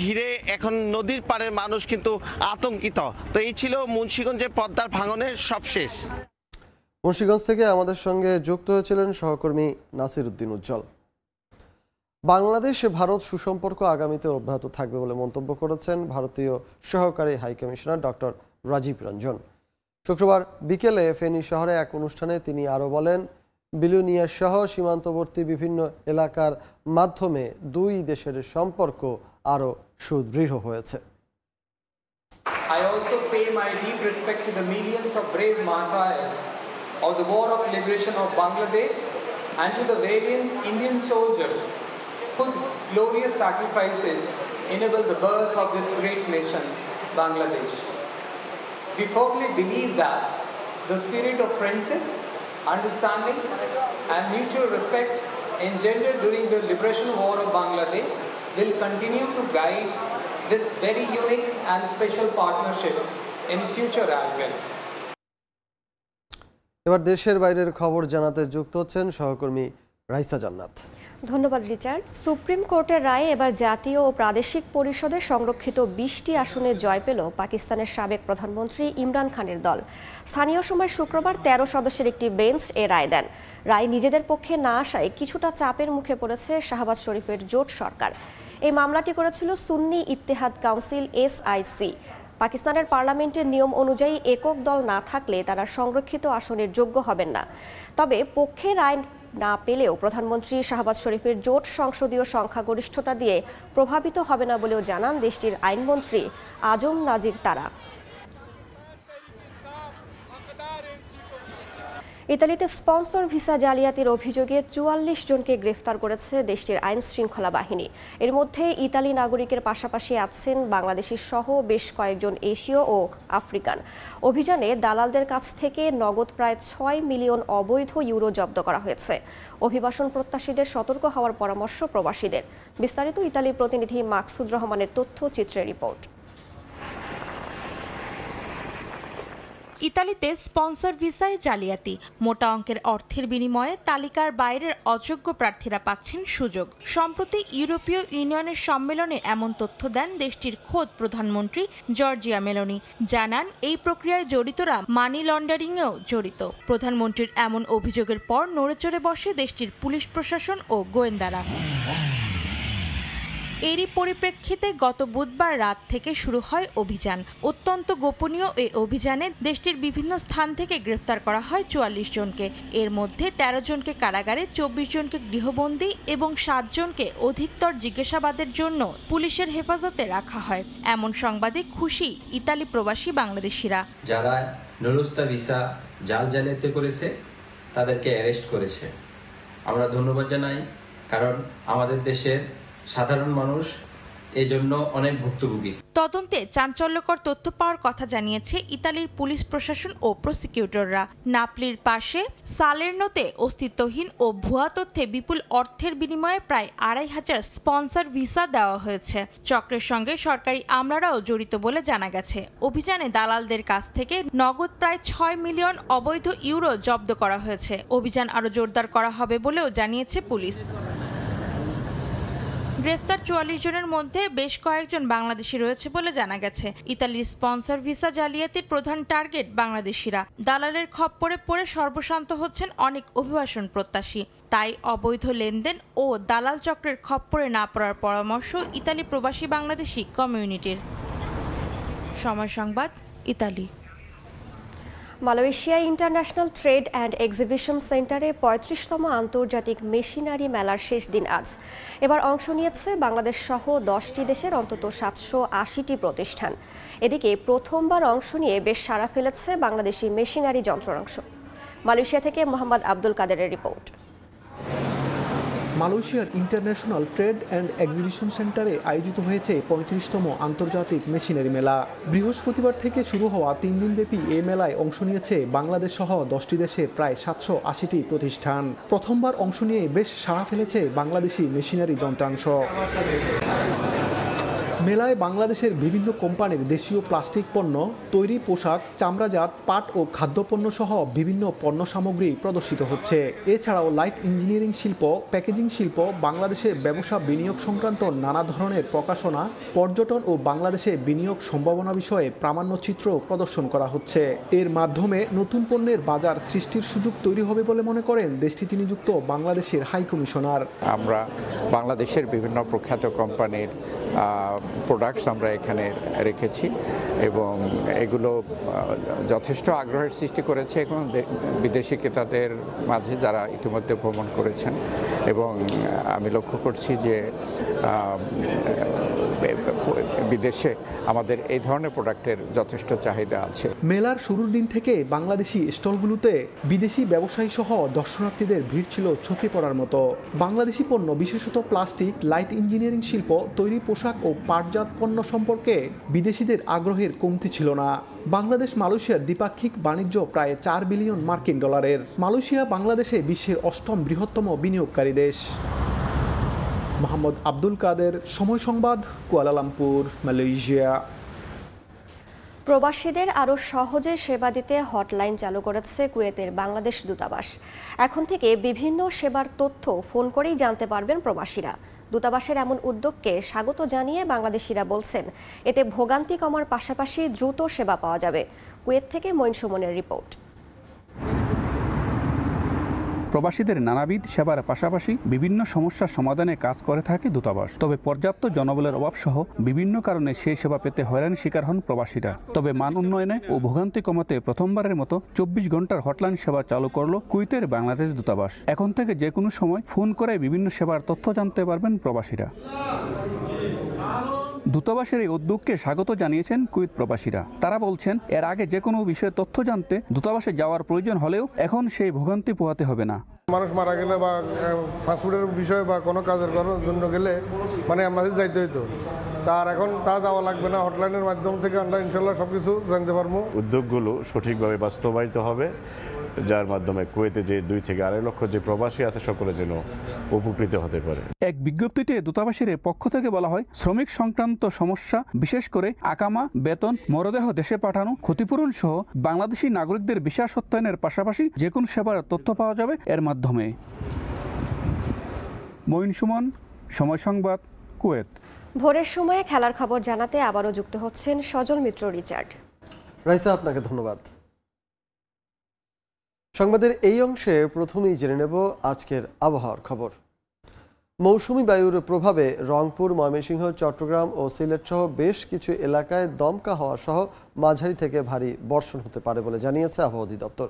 ঘিরে এখন নদীর পাড়ের মানুষ কিন্তু আতঙ্কিত। তো এই ছিল মুন্সিগঞ্জে পদ্মার ভাঙনের সবশেষ। মুন্সিগঞ্জ থেকে আমাদের সঙ্গে যুক্ত হয়েছিলেন সহকর্মী নাসিরউদ্দিন উজ্জ্বল। বাংলাদেশ ভারত সুসম্পর্ক আগামীতে অব্যাহত থাকবে বলে মন্তব্য করেছেন ভারতীয় সহকারী হাইকমিশনার ডক্টর রাজীব রঞ্জন। শুক্রবার বিকেলে ফেনী শহরে এক অনুষ্ঠানে তিনি আরও বলেন, বিলুনিয়া সহ সীমান্তবর্তী বিভিন্ন এলাকার মাধ্যমে দুই দেশের সম্পর্ক আরও সুদৃঢ় হয়েছে। I also pay my deep respect to the millions of brave martyrs of the War of Liberation of Bangladesh and to the valiant Indian soldiers whose glorious sacrifices enabled the birth of this great nation, Bangladesh. We firmly believe that the spirit of friendship, understanding and mutual respect engendered during the Liberation War of Bangladesh will continue to guide this very unique and special partnership in future as well. এবার দেশের বাইরের খবর জানাতে যুক্ত হচ্ছেন সহকর্মী রাইসা জান্নাত। ধন্যবাদ রিচার্ড। সুপ্রিম কোর্টের রায়ে এবার জাতীয় ও প্রাদেশিক পরিষদে সংরক্ষিত 20টি আসনে জয় পেল পাকিস্তানের সাবেক প্রধানমন্ত্রী ইমরান খানের দল। স্থানীয় সময় শুক্রবার 13 সদস্যের একটি বেঞ্চ এ রায় দেন। রায় নিজেদের পক্ষে না আসায় কিছুটা চাপের মুখে পড়েছে শাহবাজ শরীফের জোট সরকার। এই মামলাটি করেছিল সুন্নি ইত্তেহাদ কাউন্সিল SIC। পাকিস্তানের পার্লামেন্টের নিয়ম অনুযায়ী একক দল না থাকলে তারা সংরক্ষিত আসনের যোগ্য হবেন না। তবে পক্ষের আইন না পেলেও প্রধানমন্ত্রী শাহবাজ শরীফের জোট সংসদীয় সংখ্যাগরিষ্ঠতা দিয়ে প্রভাবিত হবে না বলেও জানান দেশটির আইনমন্ত্রী আজম নাজির তারা। ইতালিতে স্পন্সর ভিসা জালিয়াতির অভিযোগে ৪৪ জনকে গ্রেফতার করেছে দেশটির আইন শৃঙ্খলা বাহিনী। এর মধ্যে ইতালি নাগরিকের পাশাপাশি আছেন বাংলাদেশি সহ বেশ কয়েকজন এশীয় ও আফ্রিকান। অভিযানে দালালদের কাছ থেকে নগদ প্রায় ৬ মিলিয়ন অবৈধ ইউরো জব্দ করা হয়েছে। অভিবাসন প্রত্যাশীদের সতর্ক হওয়ার পরামর্শ প্রবাসীদের। বিস্তারিত ইতালির প্রতিনিধি মাকসুদ রহমানের তথ্যচিত্রের রিপোর্ট। ইতালিতে স্পন্সর ভিসায় জালিয়াতি, মোটা অঙ্কের অর্থের বিনিময়ে তালিকার বাইরের অযোগ্য প্রার্থীরা পাচ্ছেন সুযোগ। সম্প্রতি ইউরোপীয় ইউনিয়নের সম্মেলনে এমন তথ্য দেন দেশটির খোদ প্রধানমন্ত্রী জর্জিয়া মেলোনি। জানান এই প্রক্রিয়ায় জড়িতরা মানি লন্ডারিংয়েও জড়িত। প্রধানমন্ত্রীর এমন অভিযোগের পর নড়েচড়ে বসে দেশটির পুলিশ প্রশাসন ও গোয়েন্দারা। এরই পরিপ্রেক্ষিতে গত বুধবার রাত থেকে শুরু হয় অভিযান। অত্যন্ত গোপনীয় এই অভিযানে দেশটির বিভিন্ন স্থান থেকে গ্রেফতার করা হয় ৪৪ জনকে। এর মধ্যে ১৩ জনকে কারাগারে, ২৪ জনকে গৃহবন্দী এবং ৭ জনকে অধিকতর জিজ্ঞাসাবাদের জন্য পুলিশের হেফাজতে রাখা হয়। এমন সংবাদে খুশি ইতালি প্রবাসী বাংলাদেশিরা। যারা নুরুস্তা ভিসা জালিয়াতি করেছে তাদেরকে অ্যারেস্ট করেছে। আমরা ধন্যবাদ জানাই, কারণ আমাদের দেশের সাধারণ মানুষ এই জন্য অনেক ভুক্তভোগী। তদন্তে চাঞ্চল্যকর তথ্য পাওয়ার কথা জানিয়েছে ইতালির পুলিশ প্রশাসন ও প্রসিকিউটররা। নাপলির পাশে সালের্নোতে অস্তিত্বহীন ও ভুয়া তথ্যে বিপুল অর্থের বিনিময়ে প্রায় ২৫০০ স্পন্সর ভিসা দেওয়া হয়েছে। চক্রের সঙ্গে সরকারি আমলারাও জড়িত বলে জানা গেছে। অভিযানে দালালদের কাছ থেকে নগদ প্রায় ৬ মিলিয়ন অবৈধ ইউরো জব্দ করা হয়েছে। অভিযান আরও জোরদার করা হবে বলেও জানিয়েছে পুলিশ। গ্রেফতার ৪৪ জনের মধ্যে বেশ কয়েকজন বাংলাদেশি রয়েছে বলে জানা গেছে। ইতালির স্পন্সর ভিসা জালিয়াতির প্রধান টার্গেট বাংলাদেশিরা। দালালের খপ্পরে পড়ে সর্বশান্ত হচ্ছেন অনেক অভিবাসন প্রত্যাশী। তাই অবৈধ লেনদেন ও দালাল চক্রের খপ্পরে না পড়ার পরামর্শ ইতালি প্রবাসী বাংলাদেশি কমিউনিটির। সময় সংবাদ, Italy. Malaysia international trade and exhibition সেন্টারে ৩৫তম আন্তর্জাতিক মেশিনারি মেলার শেষ দিন আজ। এবার অংশ নিয়েছে বাংলাদেশ সহ 10টি দেশের অন্তত ৭৮০টি প্রতিষ্ঠান। এদিকে প্রথমবার অংশ নিয়ে বেশ সাড়া ফেলেছে বাংলাদেশি মেশিনারি যন্ত্রাংশ। মালয়েশিয়া থেকে মোহাম্মদ আব্দুল কাদেরের রিপোর্ট। মালয়েশিয়ার ইন্টারন্যাশনাল ট্রেড অ্যান্ড এক্সিবিশন সেন্টারে আয়োজিত হয়েছে ৩৫তম আন্তর্জাতিক মেশিনারি মেলা। বৃহস্পতিবার থেকে শুরু হওয়া ৩ দিনব্যাপী এই মেলায় অংশ নিয়েছে বাংলাদেশ সহ 10টি দেশের প্রায় ৭৮০টি প্রতিষ্ঠান। প্রথমবার অংশ নিয়ে বেশ সাড়া ফেলেছে বাংলাদেশি মেশিনারি যন্ত্রাংশ। মেলায় বাংলাদেশের বিভিন্ন কোম্পানির দেশীয় প্লাস্টিক পণ্য, তৈরি পোশাক, চামড়াজাত, পাট ও খাদ্যপণ্য সহ বিভিন্ন পণ্য সামগ্রী প্রদর্শিত হচ্ছে। এছাড়াও লাইট ইঞ্জিনিয়ারিং শিল্প, প্যাকেজিং শিল্প, বাংলাদেশে ব্যবসা বিনিয়োগ সংক্রান্ত নানা ধরনের প্রকাশনা, পর্যটন ও বাংলাদেশে বিনিয়োগ সম্ভাবনা বিষয়ে প্রামাণ্যচিত্র প্রদর্শন করা হচ্ছে। এর মাধ্যমে নতুন পণ্যের বাজার সৃষ্টির সুযোগ তৈরি হবে বলে মনে করেন দেশটিতে নিযুক্ত বাংলাদেশের হাই কমিশনার। আমরা বাংলাদেশের বিভিন্ন প্রখ্যাত কোম্পানির প্রোডাক্টস আমরা এখানে রেখেছি এবং এগুলো যথেষ্ট আগ্রহের সৃষ্টি করেছে এবং বিদেশি ক্রেতাদের মাঝে যারা ইতিমধ্যে ভ্রমণ করেছেন। এবং আমি লক্ষ্য করছি যে বিদেশে আমাদের এই ধরনের প্রোডাক্টের যথেষ্ট চাহিদা আছে। মেলার শুরুর দিন থেকে বাংলাদেশি স্টলগুলোতে বিদেশি ব্যবসায়ী সহ দর্শনার্থীদের ভিড় ছিল চোখে পড়ার মতো। বাংলাদেশি পণ্য, বিশেষত প্লাস্টিক, লাইট ইঞ্জিনিয়ারিং শিল্প, তৈরি পোশাক ও পাটজাত পণ্য সম্পর্কে বিদেশিদের আগ্রহের কমতি ছিল না। বাংলাদেশ মালয়েশিয়ার দ্বিপাক্ষিক বাণিজ্য প্রায় ৪ বিলিয়ন মার্কিন ডলারের। মালয়েশিয়া বাংলাদেশে বিশ্বের ৮ম বৃহত্তম বিনিয়োগকারী দেশ। মোহাম্মদ আব্দুল কাদের, সময় সংবাদ, কুয়ালালামপুর, মালয়েশিয়া। প্রবাসীদের আরও সহজে সেবা দিতে হটলাইন চালু করেছে কুয়েতের বাংলাদেশ দূতাবাস। এখন থেকে বিভিন্ন সেবার তথ্য ফোন করেই জানতে পারবেন প্রবাসীরা। দূতাবাসের এমন উদ্যোগকে স্বাগত জানিয়ে বাংলাদেশিরা বলছেন, এতে ভোগান্তি কমার পাশাপাশি দ্রুত সেবা পাওয়া যাবে। কুয়েত থেকে মঈন সুমনের রিপোর্ট। প্রবাসীদের নানাবিধ সেবার পাশাপাশি বিভিন্ন সমস্যার সমাধানে কাজ করে থাকে দূতাবাস। তবে পর্যাপ্ত জনবলের অভাব সহ বিভিন্ন কারণে সেই সেবা পেতে হয়রানির শিকার হন প্রবাসীরা। তবে মান উন্নয়নে ও ভোগান্তি কমাতে প্রথমবারের মতো 24 ঘন্টার হটলাইন সেবা চালু করল কুয়েতের বাংলাদেশ দূতাবাস। এখন থেকে যে কোনো সময় ফোন করে বিভিন্ন সেবার তথ্য জানতে পারবেন প্রবাসীরা। দূতাবাসের এই উদ্যোগকে স্বাগত জানিয়েছেন কুয়েত প্রবাসীরা। তারা বলছেন, এর আগে যে কোনো বিষয়ে তথ্য জানতে দূতাবাসে যাওয়ার প্রয়োজন হলেও এখন সেই ভোগান্তি পোহাতে হবে না। মানুষ মারা গেলে বা পাসপোর্টের বিষয় বা কোনো কাজের জন্য গেলে মানে আমাদের যাইতে হইতো, তার এখন তা যাওয়া লাগবে না। হটলাইনের মাধ্যম থেকে আমরা ইনশাল্লাহ সবকিছু জানতে পারবো। উদ্যোগগুলো সঠিকভাবে বাস্তবায়িত হবে, যার মাধ্যমে কুয়েতে যে 2 থেকে 2.5 লক্ষ যে প্রবাসী আছে সকলে যেন উপকৃত হতে পারে। এক বিজ্ঞপ্তিতে দূতাবাসের পক্ষ থেকে বলা হয়, শ্রমিক সংক্রান্ত সমস্যা বিশেষ করে আকামা, বেতন, মরদেহ দেশে পাঠানো, ক্ষতিপূরণ সহ বাংলাদেশি নাগরিকদের ভিসা সত্যায়নের পাশাপাশি যে কোনো সেবার তথ্য পাওয়া যাবে এর মাধ্যমে। মঈন সুমন, সময় সংবাদ, কুয়েত। ভোরের সময়ে খেলার খবর জানাতে আবারও যুক্ত হচ্ছেন সজল মিত্র রিচার্ড। রাইসা, আপনাকে ধন্যবাদ। সংবাদের এই অংশে প্রথমেই জেনে নেব আজকের আবহাওয়ার খবর। মৌসুমী বায়ুর প্রভাবে রংপুর, ময়মনসিংহ, চট্টগ্রাম ও সিলেট সহ বেশ কিছু এলাকায় দমকা হাওয়া সহ মাঝারি থেকে ভারী বর্ষণ হতে পারে বলে জানিয়েছে আবহাওয়া অধিদপ্তর।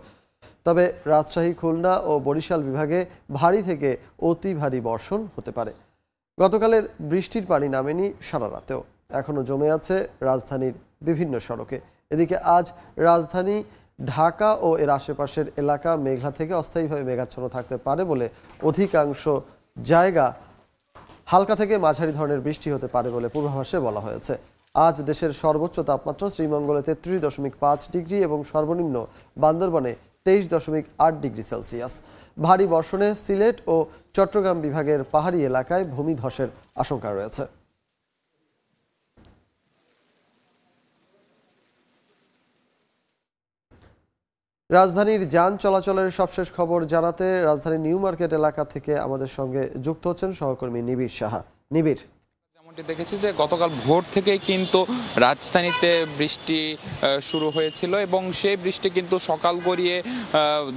তবে রাজশাহী, খুলনা ও বরিশাল বিভাগে ভারী থেকে অতি ভারী বর্ষণ হতে পারে। গতকালের বৃষ্টির পানি নামেনি সারা রাতেও, এখনও জমে আছে রাজধানীর বিভিন্ন সড়কে। এদিকে আজ রাজধানী ঢাকা ও এর আশেপাশের এলাকা মেঘলা থেকে অস্থায়ীভাবে মেঘাচ্ছন্ন থাকতে পারে বলে অধিকাংশ জায়গা হালকা থেকে মাঝারি ধরনের বৃষ্টি হতে পারে বলে পূর্বাভাসে বলা হয়েছে। আজ দেশের সর্বোচ্চ তাপমাত্রা শ্রীমঙ্গলে 33.5 ডিগ্রি এবং সর্বনিম্ন বান্দরবানে 23.8 ডিগ্রি সেলসিয়াস। ভারী বর্ষণে সিলেট ও চট্টগ্রাম বিভাগের পাহাড়ি এলাকায় ভূমিধসের আশঙ্কা রয়েছে। রাজধানীর যান চলাচলের সবশেষ খবর জানাতে রাজধানীর নিউ মার্কেট এলাকা থেকে আমাদের সঙ্গে যুক্ত হচ্ছেন সহকর্মী নিবিড় সাহা। নিবিড়, দেখেছি যে গতকাল ভোর থেকেই কিন্তু রাজধানীতে বৃষ্টি শুরু হয়েছিল এবং সেই বৃষ্টি কিন্তু সকাল গড়িয়ে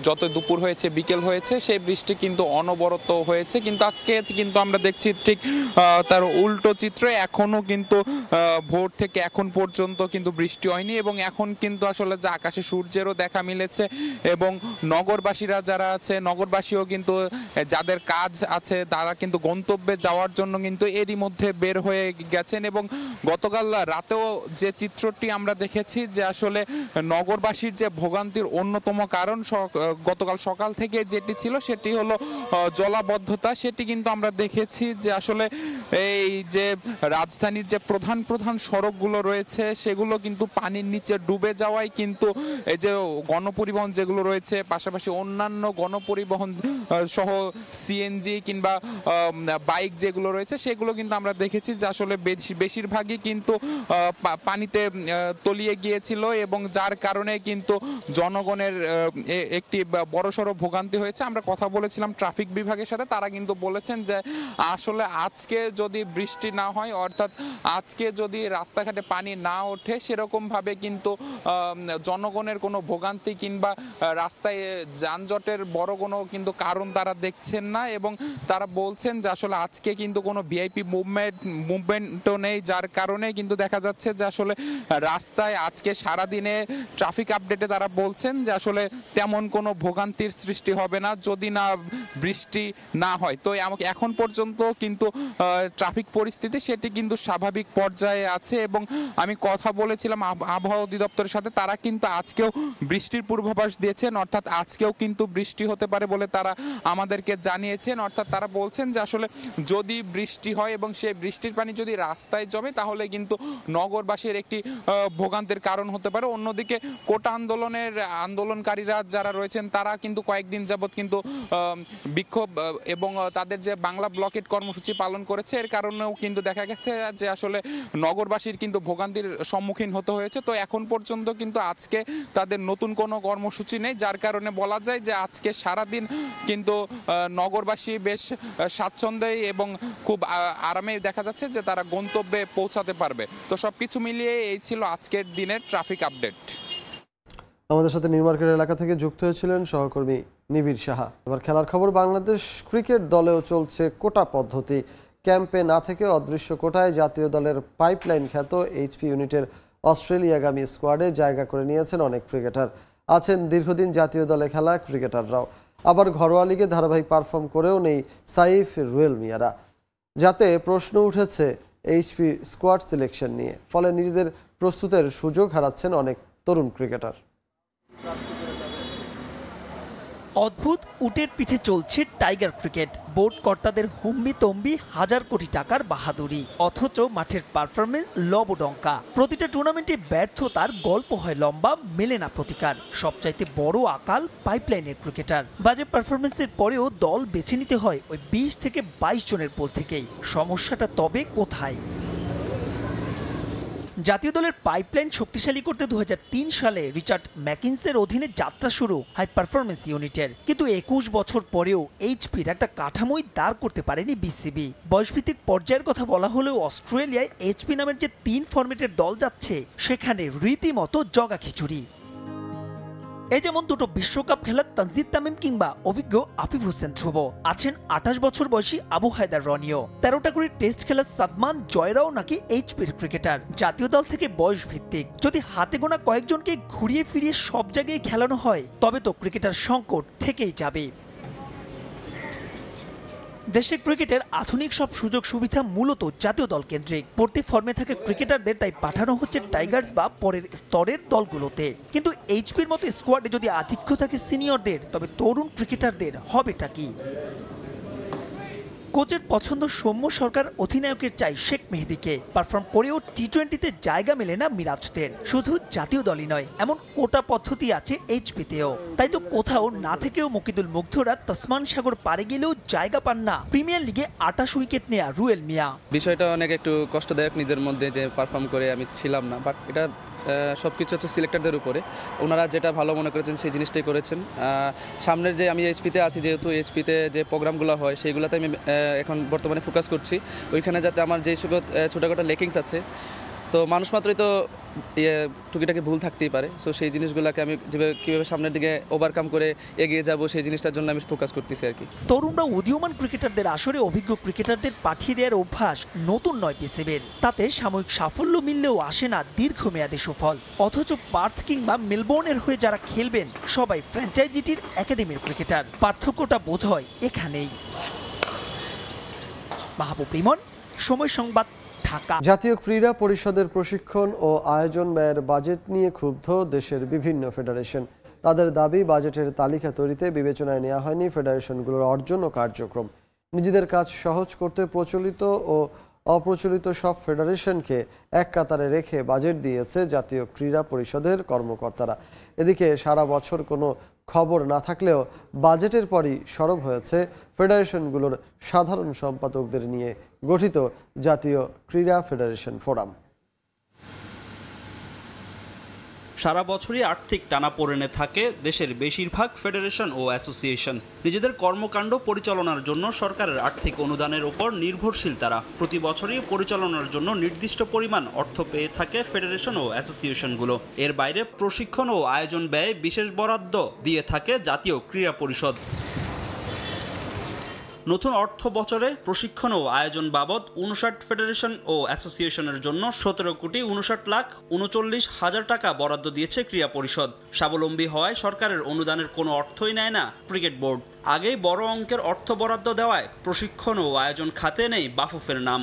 যত দুপুর হয়েছে, বিকেল হয়েছে, সেই বৃষ্টি কিন্তু অনবরত হয়েছে। কিন্তু আজকে কিন্তু আমরা দেখছি ঠিক তার উল্টো চিত্র। এখনো কিন্তু ভোর থেকে এখন পর্যন্ত কিন্তু বৃষ্টি হয়নি এবং এখন কিন্তু আসলে যে আকাশে সূর্যেরও দেখা মিলেছে এবং নগরবাসীরা যারা আছে, নগরবাসীও কিন্তু যাদের কাজ আছে তারা কিন্তু গন্তব্যে যাওয়ার জন্য কিন্তু এরই মধ্যে বের হয়ে গেছেন। এবং গতকাল রাতেও যে চিত্রটি আমরা দেখেছি যে আসলে নগরবাসীর যে ভোগান্তির অন্যতম কারণ গতকাল সকাল থেকে যেটি ছিল সেটি হলো জলাবদ্ধতা। সেটি কিন্তু আমরা দেখেছি যে আসলে এই যে রাজধানীর যে প্রধান প্রধান সড়কগুলো রয়েছে সেগুলো কিন্তু পানির নিচে ডুবে যাওয়ায় কিন্তু এই যে গণপরিবহন যেগুলো রয়েছে, পাশাপাশি অন্যান্য গণপরিবহন সহ সিএনজি কিংবা বাইক যেগুলো রয়েছে সেগুলো কিন্তু আমরা দেখেছি যে আসলে বেশিরভাগই কিন্তু পানিতে তলিয়ে গিয়েছিল এবং যার কারণে কিন্তু জনগণের একটি বড়সড় ভোগান্তি হয়েছে। আমরা কথা বলেছিলাম ট্রাফিক বিভাগের সাথে, তারা কিন্তু বলেছেন যে আসলে আজকে যদি বৃষ্টি না হয়, অর্থাৎ আজকে যদি রাস্তাঘাটে পানি না ওঠে, সেরকমভাবে কিন্তু জনগণের কোনো ভোগান্তি কিংবা রাস্তায় যানজটের বড় কোনো কিন্তু কারণ তারা দেখছেন না এবং তারা বলছেন যে আসলে আজকে কিন্তু কোনো ভিআইপি মুভমেন্টও নেই, যার কারণে কিন্তু দেখা যাচ্ছে যে আসলে রাস্তায় আজকে সারাদিনে ট্রাফিক আপডেটে তারা বলছেন যে আসলে তেমন কোনো ভোগান্তির সৃষ্টি হবে না যদি না বৃষ্টি না হয়। তো এখন পর্যন্ত কিন্তু ট্রাফিক পরিস্থিতি সেটি কিন্তু স্বাভাবিক পর্যায়ে আছে এবং আমি কথা বলেছিলাম আবহাওয়া অধিদপ্তরের সাথে, তারা কিন্তু আজকেও বৃষ্টির পূর্বাভাস দিয়েছেন, অর্থাৎ আজকেও কিন্তু বৃষ্টি হতে পারে বলে তারা আমাদেরকে জানিয়েছেন। অর্থাৎ তারা বলছেন যে আসলে যদি বৃষ্টি হয় এবং সেই বৃষ্টির পানি যদি রাস্তায় জমে তাহলে কিন্তু নগরবাসীর একটি ভোগান্তির কারণ হতে পারে। অন্যদিকে কোটা আন্দোলনকারীরা যারা রয়েছেন তারা কিন্তু কয়েকদিন যাবৎ কিন্তু বিক্ষোভ এবং তাদের যে বাংলা ব্লকেট কর্মসূচি পালন করেছে, এর কারণেও কিন্তু দেখা গেছে যে আসলে নগরবাসীর কিন্তু ভোগান্তির সম্মুখীন হতে হয়েছে। তো এখন পর্যন্ত কিন্তু আজকে তাদের নতুন কোনো কর্মসূচি নেই, যার কারণে বলা যায় যে আজকে সারাদিন কিন্তু নগরবাসী বেশ স্বাচ্ছন্দ্যে এবং খুব আরামে দেখা যাচ্ছে যে তারা গন্তব্যে পৌঁছাতে পারবে। তো সবকিছু মিলিয়ে এই ছিল আজকের দিনের ট্রাফিক আপডেট। আমাদের সাথে নিউ মার্কেট এলাকা থেকে যুক্ত হয়েছিলেন সহকর্মী নিবিড় সাহা। এবার খেলার খবর। বাংলাদেশ ক্রিকেট দলেও চলছে কোটা পদ্ধতি। ক্যাম্পে না থেকে অদৃশ্য কোটায় জাতীয় দলের পাইপলাইন খ্যাত এইচপি ইউনিটের অস্ট্রেলিয়াগামী স্কোয়াডে জায়গা করে নিয়েছেন অনেক ক্রিকেটার। আছেন দীর্ঘদিন জাতীয় দলে খেলা ক্রিকেটাররাও, আবার ঘরোয়া লিগে ধারাবাহিক পারফর্ম করেও নেই সাইফ, রুয়েল মিয়ারা। যাতে প্রশ্ন উঠেছে এইচপি স্কোয়াড সিলেকশন নিয়ে, ফলে নিজেদের প্রস্তুতের সুযোগ হারাচ্ছেন অনেক তরুণ ক্রিকেটার। অদ্ভুত উটের পিঠে চলছে টাইগার ক্রিকেট। বোর্ড কর্তাদের হুম্বি তম্বি হাজার কোটি টাকার বাহাদুরি, অথচ মাঠের পারফরমেন্স লবডঙ্কা। প্রতিটা টুর্নামেন্টে ব্যর্থতার গল্প হয় লম্বা, মেলে না প্রতিকার। সবচাইতে বড় আকাল পাইপলাইনের ক্রিকেটার। বাজে পারফরমেন্সের পরেও দল বেছে নিতে হয় ওই 20 থেকে 22 জনের পোল থেকেই। সমস্যাটা তবে কোথায়? জাতীয় দলের পাইপলাইন শক্তিশালী করতে 2003 সালে রিচার্ড ম্যাকিন্সের অধীনে যাত্রা শুরু হাই পারফরমেন্স ইউনিটের। কিন্তু 21 বছর পরেও এইচপির একটা কাঠামোই দাঁড় করতে পারেনি বিসিবি। বয়সভিত্তিক পর্যায়ের কথা বলা হলেও অস্ট্রেলিয়ায় এইচপি নামের যে 3 ফরম্যাটের দল যাচ্ছে, সেখানে রীতিমতো জগা খিচুড়ি। এই যেমন দুটো বিশ্বকাপ খেলার তানজিদ তামিম কিংবা অভিজ্ঞ আফিফ হোসেন ধ্রুব, আছেন 28 বছর বয়সী আবু হায়দার রনিও, 13টা করে টেস্ট খেলার সাদমান জয়রাও নাকি এইচপির ক্রিকেটার। জাতীয় দল থেকে বয়স ভিত্তিক। যদি হাতে গোনা কয়েকজনকে ঘুরিয়ে ফিরিয়ে সব জায়গায় খেলানো হয়, তবে তো ক্রিকেটার সংকট থেকেই যাবে। দেশের ক্রিকেটের আধুনিক সব সুযোগ সুবিধা মূলত জাতীয় দল কেন্দ্রিক। পড়তে ফর্মে থাকে ক্রিকেটারদের তাই পাঠানো হচ্ছে টাইগার্স বা পরের স্তরের দলগুলোতে। কিন্তু এইচপির মতো স্কোয়াডে যদি আধিক্য থাকে সিনিয়রদের, তবে তরুণ ক্রিকেটারদের হবেটা কি? কোচের পছন্দ সৌম্য সরকার, অধিনায়কের চাই শেখ মেহেদীকে। পারফর্ম করেও টি-20তে জায়গা মেলে না মিরাজদের। শুধু জাতীয় দলই নয়, এমন কোটা পদ্ধতি আছে এইচপিতেও। তাই তো কোথাও না থেকেও মুকিদুল মুগ্ধরা তাসমান সাগর পাড়ে গেলেও জায়গা পান না প্রিমিয়ার লিগে 28 উইকেট নেয়া রুয়েল মিয়া। বিষয়টা অনেক একটু কষ্টদায়ক নিজের মধ্যে, যে পারফর্ম করে আমি ছিলাম না, বাট এটা সব কিছু হচ্ছে সিলেক্টরদের উপরে। ওনারা যেটা ভালো মনে করেছেন সেই জিনিসটাই করেছেন। সামনের যে আমি এইচপিতে আছি, যেহেতু এইচপিতে যে প্রোগ্রামগুলো হয় সেইগুলোতে আমি এখন বর্তমানে ফোকাস করছি। ওইখানে যাতে আমার যেই সব ছোটোখাটো লেকিংস আছে, তো মানুষ মাত্রই তো টুকিটাকি ভুল থাকতেই পারে। সো সেই জিনিসগুলোকে আমি কীভাবে সামনের দিকে ওভারকাম করে এগিয়ে যাব, সেই জিনিসটার জন্য আমি ফোকাস করতেছি আর কি। তরুণরা উদীয়মান ক্রিকেটারদের আসরে অভিজ্ঞ ক্রিকেটারদের পাঠিয়ে দেওয়ার অভ্যাস নতুন নয় বিসিবির। তাতে সাময়িক সাফল্য মিললেও আসে না দীর্ঘমেয়াদী সুফল। অথচ পার্থ কিংবা মেলবোর্নের হয়ে যারা খেলবেন, সবাই ফ্র্যাঞ্চাইজিটির একাডেমির ক্রিকেটার। পার্থক্যটা বোধ হয় এখানেই। মাহবুব রিমন, সময় সংবাদ, ঢাকা। জাতীয় ক্রীড়া পরিষদের প্রশিক্ষণ ও আয়োজন ব্যয়ের বাজেট নিয়ে ক্ষুব্ধ দেশের বিভিন্ন ফেডারেশন। তাদের দাবি, বাজেটের তালিকা তৈরিতে বিবেচনায় নেওয়া হয়নি ফেডারেশনগুলোর অর্জন ও কার্যক্রম। নিজেদের কাজ সহজ করতে প্রচলিত ও অপ্রচলিত সব ফেডারেশনকে এক কাতারে রেখে বাজেট দিয়েছে জাতীয় ক্রীড়া পরিষদের কর্মকর্তারা। এদিকে সারা বছর কোনো খবর না থাকলেও বাজেটের পরই সরব হয়েছে ফেডারেশনগুলোর সাধারণ সম্পাদকদের নিয়ে গঠিত জাতীয় ক্রীড়া ফেডারেশন ফোরাম। সারা বছরই আর্থিক টানাপোড়েনে থাকে দেশের বেশিরভাগ ফেডারেশন ও অ্যাসোসিয়েশন। নিজেদের কর্মকাণ্ড পরিচালনার জন্য সরকারের আর্থিক অনুদানের উপর নির্ভরশীল তারা। প্রতি বছরই পরিচালনার জন্য নির্দিষ্ট পরিমাণ অর্থ পেয়ে থাকে ফেডারেশন ও অ্যাসোসিয়েশনগুলো। এর বাইরে প্রশিক্ষণ ও আয়োজন ব্যয়ে বিশেষ বরাদ্দ দিয়ে থাকে জাতীয় ক্রীড়া পরিষদ। নতুন অর্থ বছরে প্রশিক্ষণ ও আয়োজন বাবদ 59 ফেডারেশন ও অ্যাসোসিয়েশনের জন্য 17,59,39,000 টাকা বরাদ্দ দিয়েছে ক্রীড়া পরিষদ। স্বাবলম্বী হওয়ায় সরকারের অনুদানের কোনো অর্থই নেয় না ক্রিকেট বোর্ড। আগেই বড় অঙ্কের অর্থ বরাদ্দ দেওয়ায় প্রশিক্ষণ ও আয়োজন খাতে নেই বাফুফের নাম।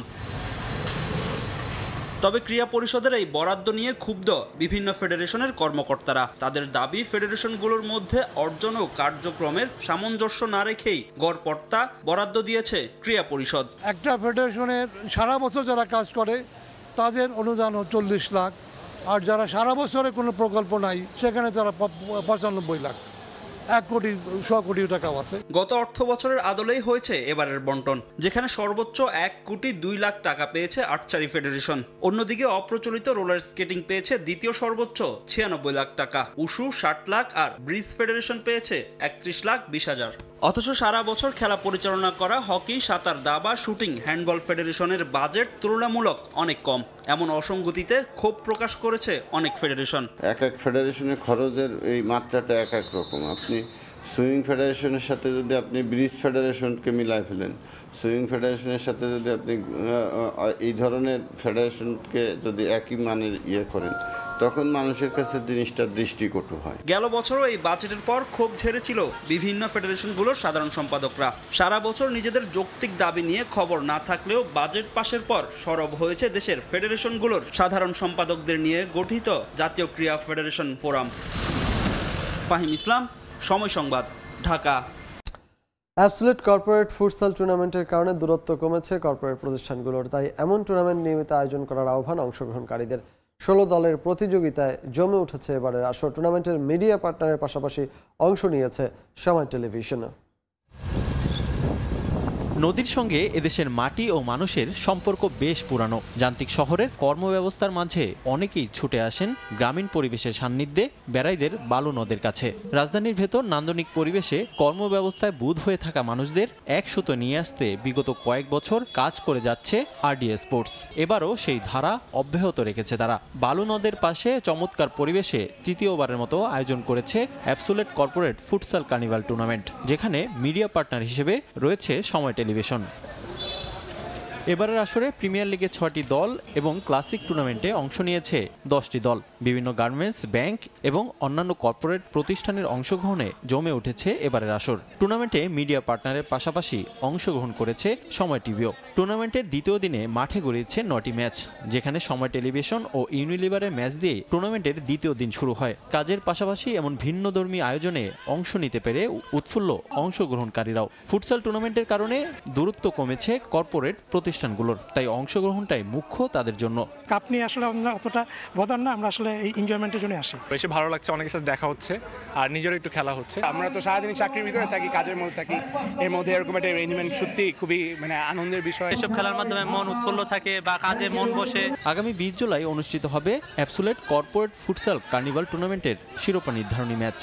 তবে ক্রীড়া পরিষদের এই বরাদ্দ নিয়ে ক্ষুব্ধ বিভিন্ন ফেডারেশনের কর্মকর্তারা। তাদের দাবি, ফেডারেশনগুলোর মধ্যে অর্জন ও কার্যক্রমের সামঞ্জস্য না রেখেই গড়পড়তা বরাদ্দ দিয়েছে ক্রীড়া পরিষদ। একটা ফেডারেশনের সারা বছর যারা কাজ করে তাদের অনুদান 40 লাখ, আর যারা সারা বছরে কোনো প্রকল্প নাই সেখানে তারা 95 লাখ। 1 কোটি টাকা আছে। গত অর্থ বছরের আদলেই হয়েছে এবারের বন্টন, যেখানে সর্বোচ্চ 1,02,00,000 টাকা পেয়েছে আর্চারি ফেডারেশন। অন্যদিকে অপ্রচলিত রোলার স্কেটিং পেয়েছে দ্বিতীয় সর্বোচ্চ 96 লাখ টাকা। উশু 60 লাখ আর ব্রিজ ফেডারেশন পেয়েছে 31,20,000। অথচ সারা বছর খেলা পরিচালনা করা হকি, সাঁতার, দাবা, শুটিং, হ্যান্ডবল ফেডারেশনের বাজেট তুলনামূলক অনেক কম। এমন অসঙ্গতিতে ক্ষোভ প্রকাশ করেছে অনেক ফেডারেশন। এক এক ফেডারেশনের খরচের এই মাত্রাটা এক এক রকম। আপনি সুইমিং ফেডারেশনের সাথে যদি আপনি ব্রিজ ফেডারেশনকে মিলায় ফেলেন, সুইমিং ফেডারেশনের সাথে যদি আপনি এই ধরনের ফেডারেশনকে যদি একই মানের করেন, তখন মানুষের কাছে জিনিসটা দৃষ্টিকটু হয়। গেল বছরও এই বাজেটের পর ক্ষোভ ঝেড়েছিল বিভিন্ন ফেডারেশনগুলোর সাধারণ সম্পাদকরা। সারা বছর নিজেদের যৌক্তিক দাবি নিয়ে খবর না থাকলেও বাজেট পাশের পর সরব হয়েছে দেশের ফেডারেশনগুলোর সাধারণ সম্পাদকদের নিয়ে গঠিত জাতীয় ক্রীড়া ফেডারেশন ফোরাম। ফাহিম ইসলাম, সময় সংবাদ, ঢাকা। অ্যাবসোলিউট কর্পোরেট ফুটসাল টুর্নামেন্টের কারণে দূরত্ব কমেছে কর্পোরেট প্রতিষ্ঠানগুলোর, তাই এমন টুর্নামেন্ট নিয়মিত আয়োজন করার আহ্বান অংশগ্রহণকারীদের। 16 দলের প্রতিযোগিতায় জমে উঠেছে এবারের আসর। টুর্নামেন্টের মিডিয়া পার্টনারের পাশাপাশি অংশ নিয়েছে সময় টেলিভিশন। নদীর সঙ্গে এদেশের মাটি ও মানুষের সম্পর্ক বেশ পুরানো। যান্ত্রিক শহরের কর্মব্যবস্থার মাঝে অনেকেই ছুটে আসেন গ্রামীণ পরিবেশের সান্নিধ্যে বেড়াইদের বালু নদের কাছে। রাজধানীর ভেতর নান্দনিক পরিবেশে কর্মব্যবস্থায় বুঁদ হয়ে থাকা মানুষদের এক সুতো নিয়ে আসতে বিগত কয়েক বছর কাজ করে যাচ্ছে আরডিএ স্পোর্টস। এবারও সেই ধারা অব্যাহত রেখেছে তারা। বালু নদের পাশে চমৎকার পরিবেশে তৃতীয়বারের মতো আয়োজন করেছে absolute corporate futsal carnival tournament, যেখানে মিডিয়া পার্টনার হিসেবে রয়েছে সময় টেলিভিশন। এবারের আসরে প্রিমিয়ার লিগে 6টি দল এবং ক্লাসিক টুর্নামেন্টে অংশ নিয়েছে 10টি দল। বিভিন্ন গার্মেন্টস, ব্যাংক এবং অন্যান্য কর্পোরেট প্রতিষ্ঠানের অংশগ্রহণে জমে উঠেছে এবারের আসর। টুর্নামেন্টে মিডিয়া পার্টনারের পাশাপাশি অংশগ্রহণ করেছে সময় টিভিও। টুর্নামেন্টের দ্বিতীয় দিনে মাঠে গড়িয়েছে 9টি ম্যাচ, যেখানে সময় টেলিভিশন ও ইউনিলিভারের ম্যাচ দিয়ে টুর্নামেন্টের দ্বিতীয় দিন শুরু হয়। কাজের পাশাপাশি এমন ভিন্নধর্মী আয়োজনে অংশ নিতে পেরে উৎফুল্ল অংশগ্রহণকারীরাও। ফুটসাল টুর্নামেন্টের কারণে দূরত্ব কমেছে কর্পোরেট প্রতিষ্ঠানগুলোর, তাই অংশগ্রহণটাই মুখ্য তাদের জন্য। কাপ নিয়ে আসলে আমরা অতটা বদার না, আমরা আসলে এই এনজয়মেন্টের জন্য আসি। বেশি ভালো লাগছে, অনেকের সাথে দেখা হচ্ছে আর নিজেরও একটু খেলা হচ্ছে। আমরা তো সারাদিন চাকরির ভিতরে থাকি, কাজের মধ্যে থাকি, এর মধ্যে এরকম একটা এনজয়মেন্ট সত্যি খুবই আনন্দের বিষয়। এসব খেলার মাধ্যমে মন উৎফুল্ল থাকে বা কাজে মন বসে। আগামী 20 জুলাই অনুষ্ঠিত হবে অ্যাবসোলিউট কর্পোরেট ফুটসাল কার্নিভাল টুর্নামেন্টের শিরোপা নির্ধারণী ম্যাচ।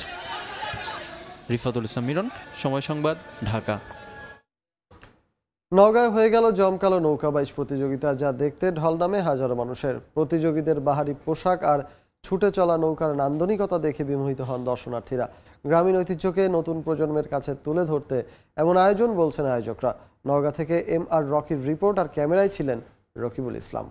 রিফাতুল ইসলাম মিরন, সময় সংবাদ, ঢাকা। নওগাঁয় হয়ে গেল জমকালো নৌকাবাইজ প্রতিযোগিতা, যা দেখতে ঢল নামে হাজারো মানুষের। প্রতিযোগীদের বাহারি পোশাক আর ছুটে চলা নৌকার নান্দনিকতা দেখে বিমোহিত হন দর্শনার্থীরা। গ্রামীণ ঐতিহ্যকে নতুন প্রজন্মের কাছে তুলে ধরতে এমন আয়োজন বলছেন আয়োজকরা। নওগাঁ থেকে MR রকির রিপোর্ট, আর ক্যামেরায় ছিলেন রকিবুল ইসলাম।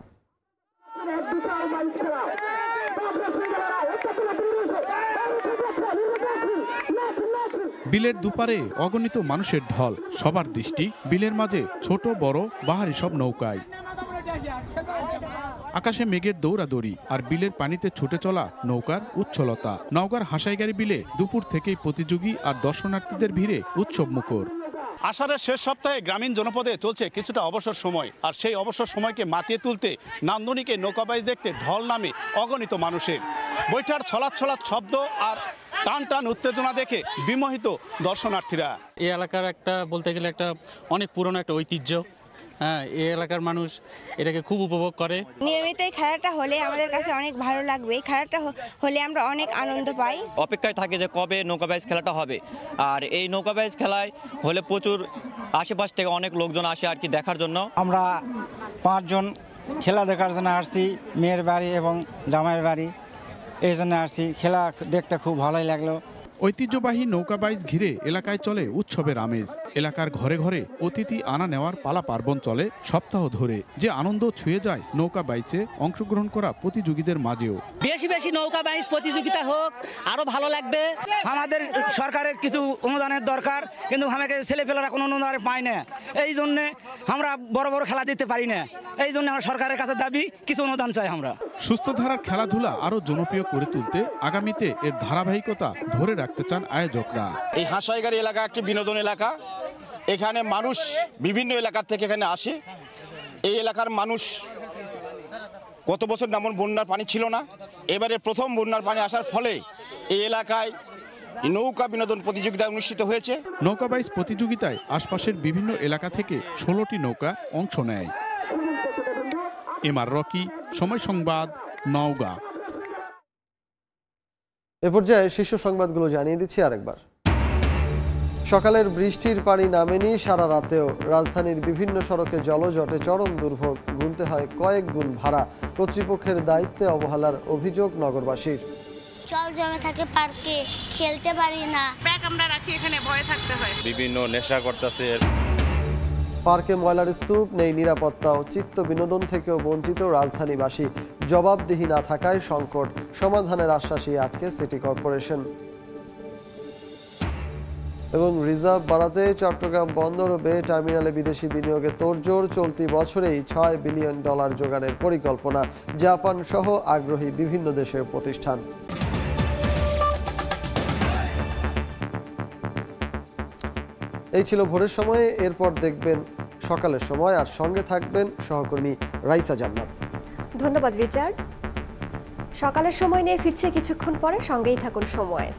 বিলের দুপারে অগণিত মানুষের ঢল, সবার দৃষ্টি বিলের মাঝে ছোট বড় বাহারি সব নৌকায়। আকাশে মেঘের দৌড়াদৌড়ি আর বিলের পানিতে ছুটে চলা নৌকার উচ্ছলতা। নওগাঁর হাসাইগাড়ি বিলে দুপুর থেকেই প্রতিযোগী আর দর্শনার্থীদের ভিড়ে উৎসব মুখর। আষাঢ়ের শেষ সপ্তাহে গ্রামীণ জনপদে চলছে কিছুটা অবসর সময়, আর সেই অবসর সময়কে মাতিয়ে তুলতে নান্দনিকে নৌকাবাইজ দেখতে ঢল নামে অগণিত মানুষের। বৈঠার ছলাৎ ছলাৎ শব্দ আর টান টান উত্তেজনা দেখে বিমোহিত দর্শনার্থীরা। এই এলাকার একটা বলতে গেলে একটা অনেক পুরনো একটা ঐতিহ্য। হ্যাঁ, এই এলাকার মানুষ এটাকে খুব উপভোগ করে। নিয়মিত এই খেলাটা হলে আমাদের কাছে অনেক ভালো লাগবে। এই খেলাটা হলে আমরা অনেক আনন্দ পাই। অপেক্ষায় থাকে যে কবে নৌকাবাইজ খেলাটা হবে। আর এই নৌকাবাইজ খেলায় হলে প্রচুর আশেপাশ থেকে অনেক লোকজন আসে আর কি দেখার জন্য। আমরা 5 জন খেলা দেখার জন্য আসছি, মেয়ের বাড়ি এবং জামাইয়ের বাড়ি, এই জন্য আসছি। খেলা দেখতে খুব ভালোই লাগলো। ঐতিহ্যবাহী নৌকাবাইজ ঘিরে এলাকায় চলে উৎসবের আমেজ। এলাকার ঘরে ঘরে অতিথি আনা নেওয়ার পালা পার্বণ চলে সপ্তাহ ধরে। যে আনন্দ ছুঁয়ে যায় নৌকাবাইজে অংশগ্রহণ করা প্রতিযোগীদের মাঝেও। বেশি বেশি নৌকাবাইজ প্রতিযোগিতা হোক, আরো ভালো লাগবে। আমাদের সরকারের কিছু অনুদানের দরকার, কিন্তু আমাকে ছেলেপেলেরা কোনো অনুদান পায় না। এই জন্য আমরা বড় বড় খেলা দিতে পারি না। এই জন্য আমার সরকারের কাছে দাবি, কিছু অনুদান চাই আমরা। সুস্থ ধারার খেলাধুলা আরো জনপ্রিয় করে তুলতে আগামীতে এর ধারাবাহিকতা ধরে রাখতে চান আয়োজকরা। এই হাসাইগাড়ি এলাকা একটি বিনোদন এলাকা। এখানে মানুষ বিভিন্ন এলাকার থেকে এখানে আসে। এই এলাকার মানুষ গত বছর যেমন বন্যার পানি ছিল না, এবারে প্রথম বন্যার পানি আসার ফলে এই এলাকায় নৌকা বিনোদন প্রতিযোগিতা অনুষ্ঠিত হয়েছে। নৌকাবাইজ প্রতিযোগিতায় আশপাশের বিভিন্ন এলাকা থেকে 16টি নৌকা অংশ নেয়। MR রকি, সময় সংবাদ, নওগাঁ। এ পর্যায়ে শীর্ষ সংবাদগুলো জানিয়ে দিচ্ছি আরেকবার। সকালের বৃষ্টির পানি নামেনি সারা রাতেও। রাজধানীর বিভিন্ন সড়কে জলজটে চরম দুর্ভোগ, গুনতে হয় কয়েক গুণ ভাড়া। কর্তৃপক্ষের দায়িত্বে অবহেলার অভিযোগ নগরবাসীর। জল জমে থাকে পার্কে, খেলতে পারি না। ব্যাগ আমরা রাখি এখানে, ভয়ে থাকতে হয়। বিভিন্ন নেশা করতেছে। পার্কে ময়লার স্তূপ, নেই নিরাপত্তা ও চিত্ত বিনোদন থেকেও বঞ্চিত রাজধানীবাসী। জবাবদিহি না থাকায় সংকট, সমাধানের আশ্বাসই আটকে সিটি কর্পোরেশন। এবং রিজার্ভ বাড়াতে চট্টগ্রাম বন্দর ও বে টার্মিনালে বিদেশি বিনিয়োগে তোড়জোড়। চলতি বছরেই $6 বিলিয়ন জোগাড়ের পরিকল্পনা। জাপান সহ আগ্রহী বিভিন্ন দেশের প্রতিষ্ঠান। এই ছিল ভোরের সময়ে, এরপর দেখবেন সকালের সময়, আর সঙ্গে থাকবেন সহকর্মী রাইসা জান্নাত। ধন্যবাদ রিচার্ড। সকালের সময় নিয়ে ফিরছে কিছুক্ষণ পরে, সঙ্গেই থাকুন সময়।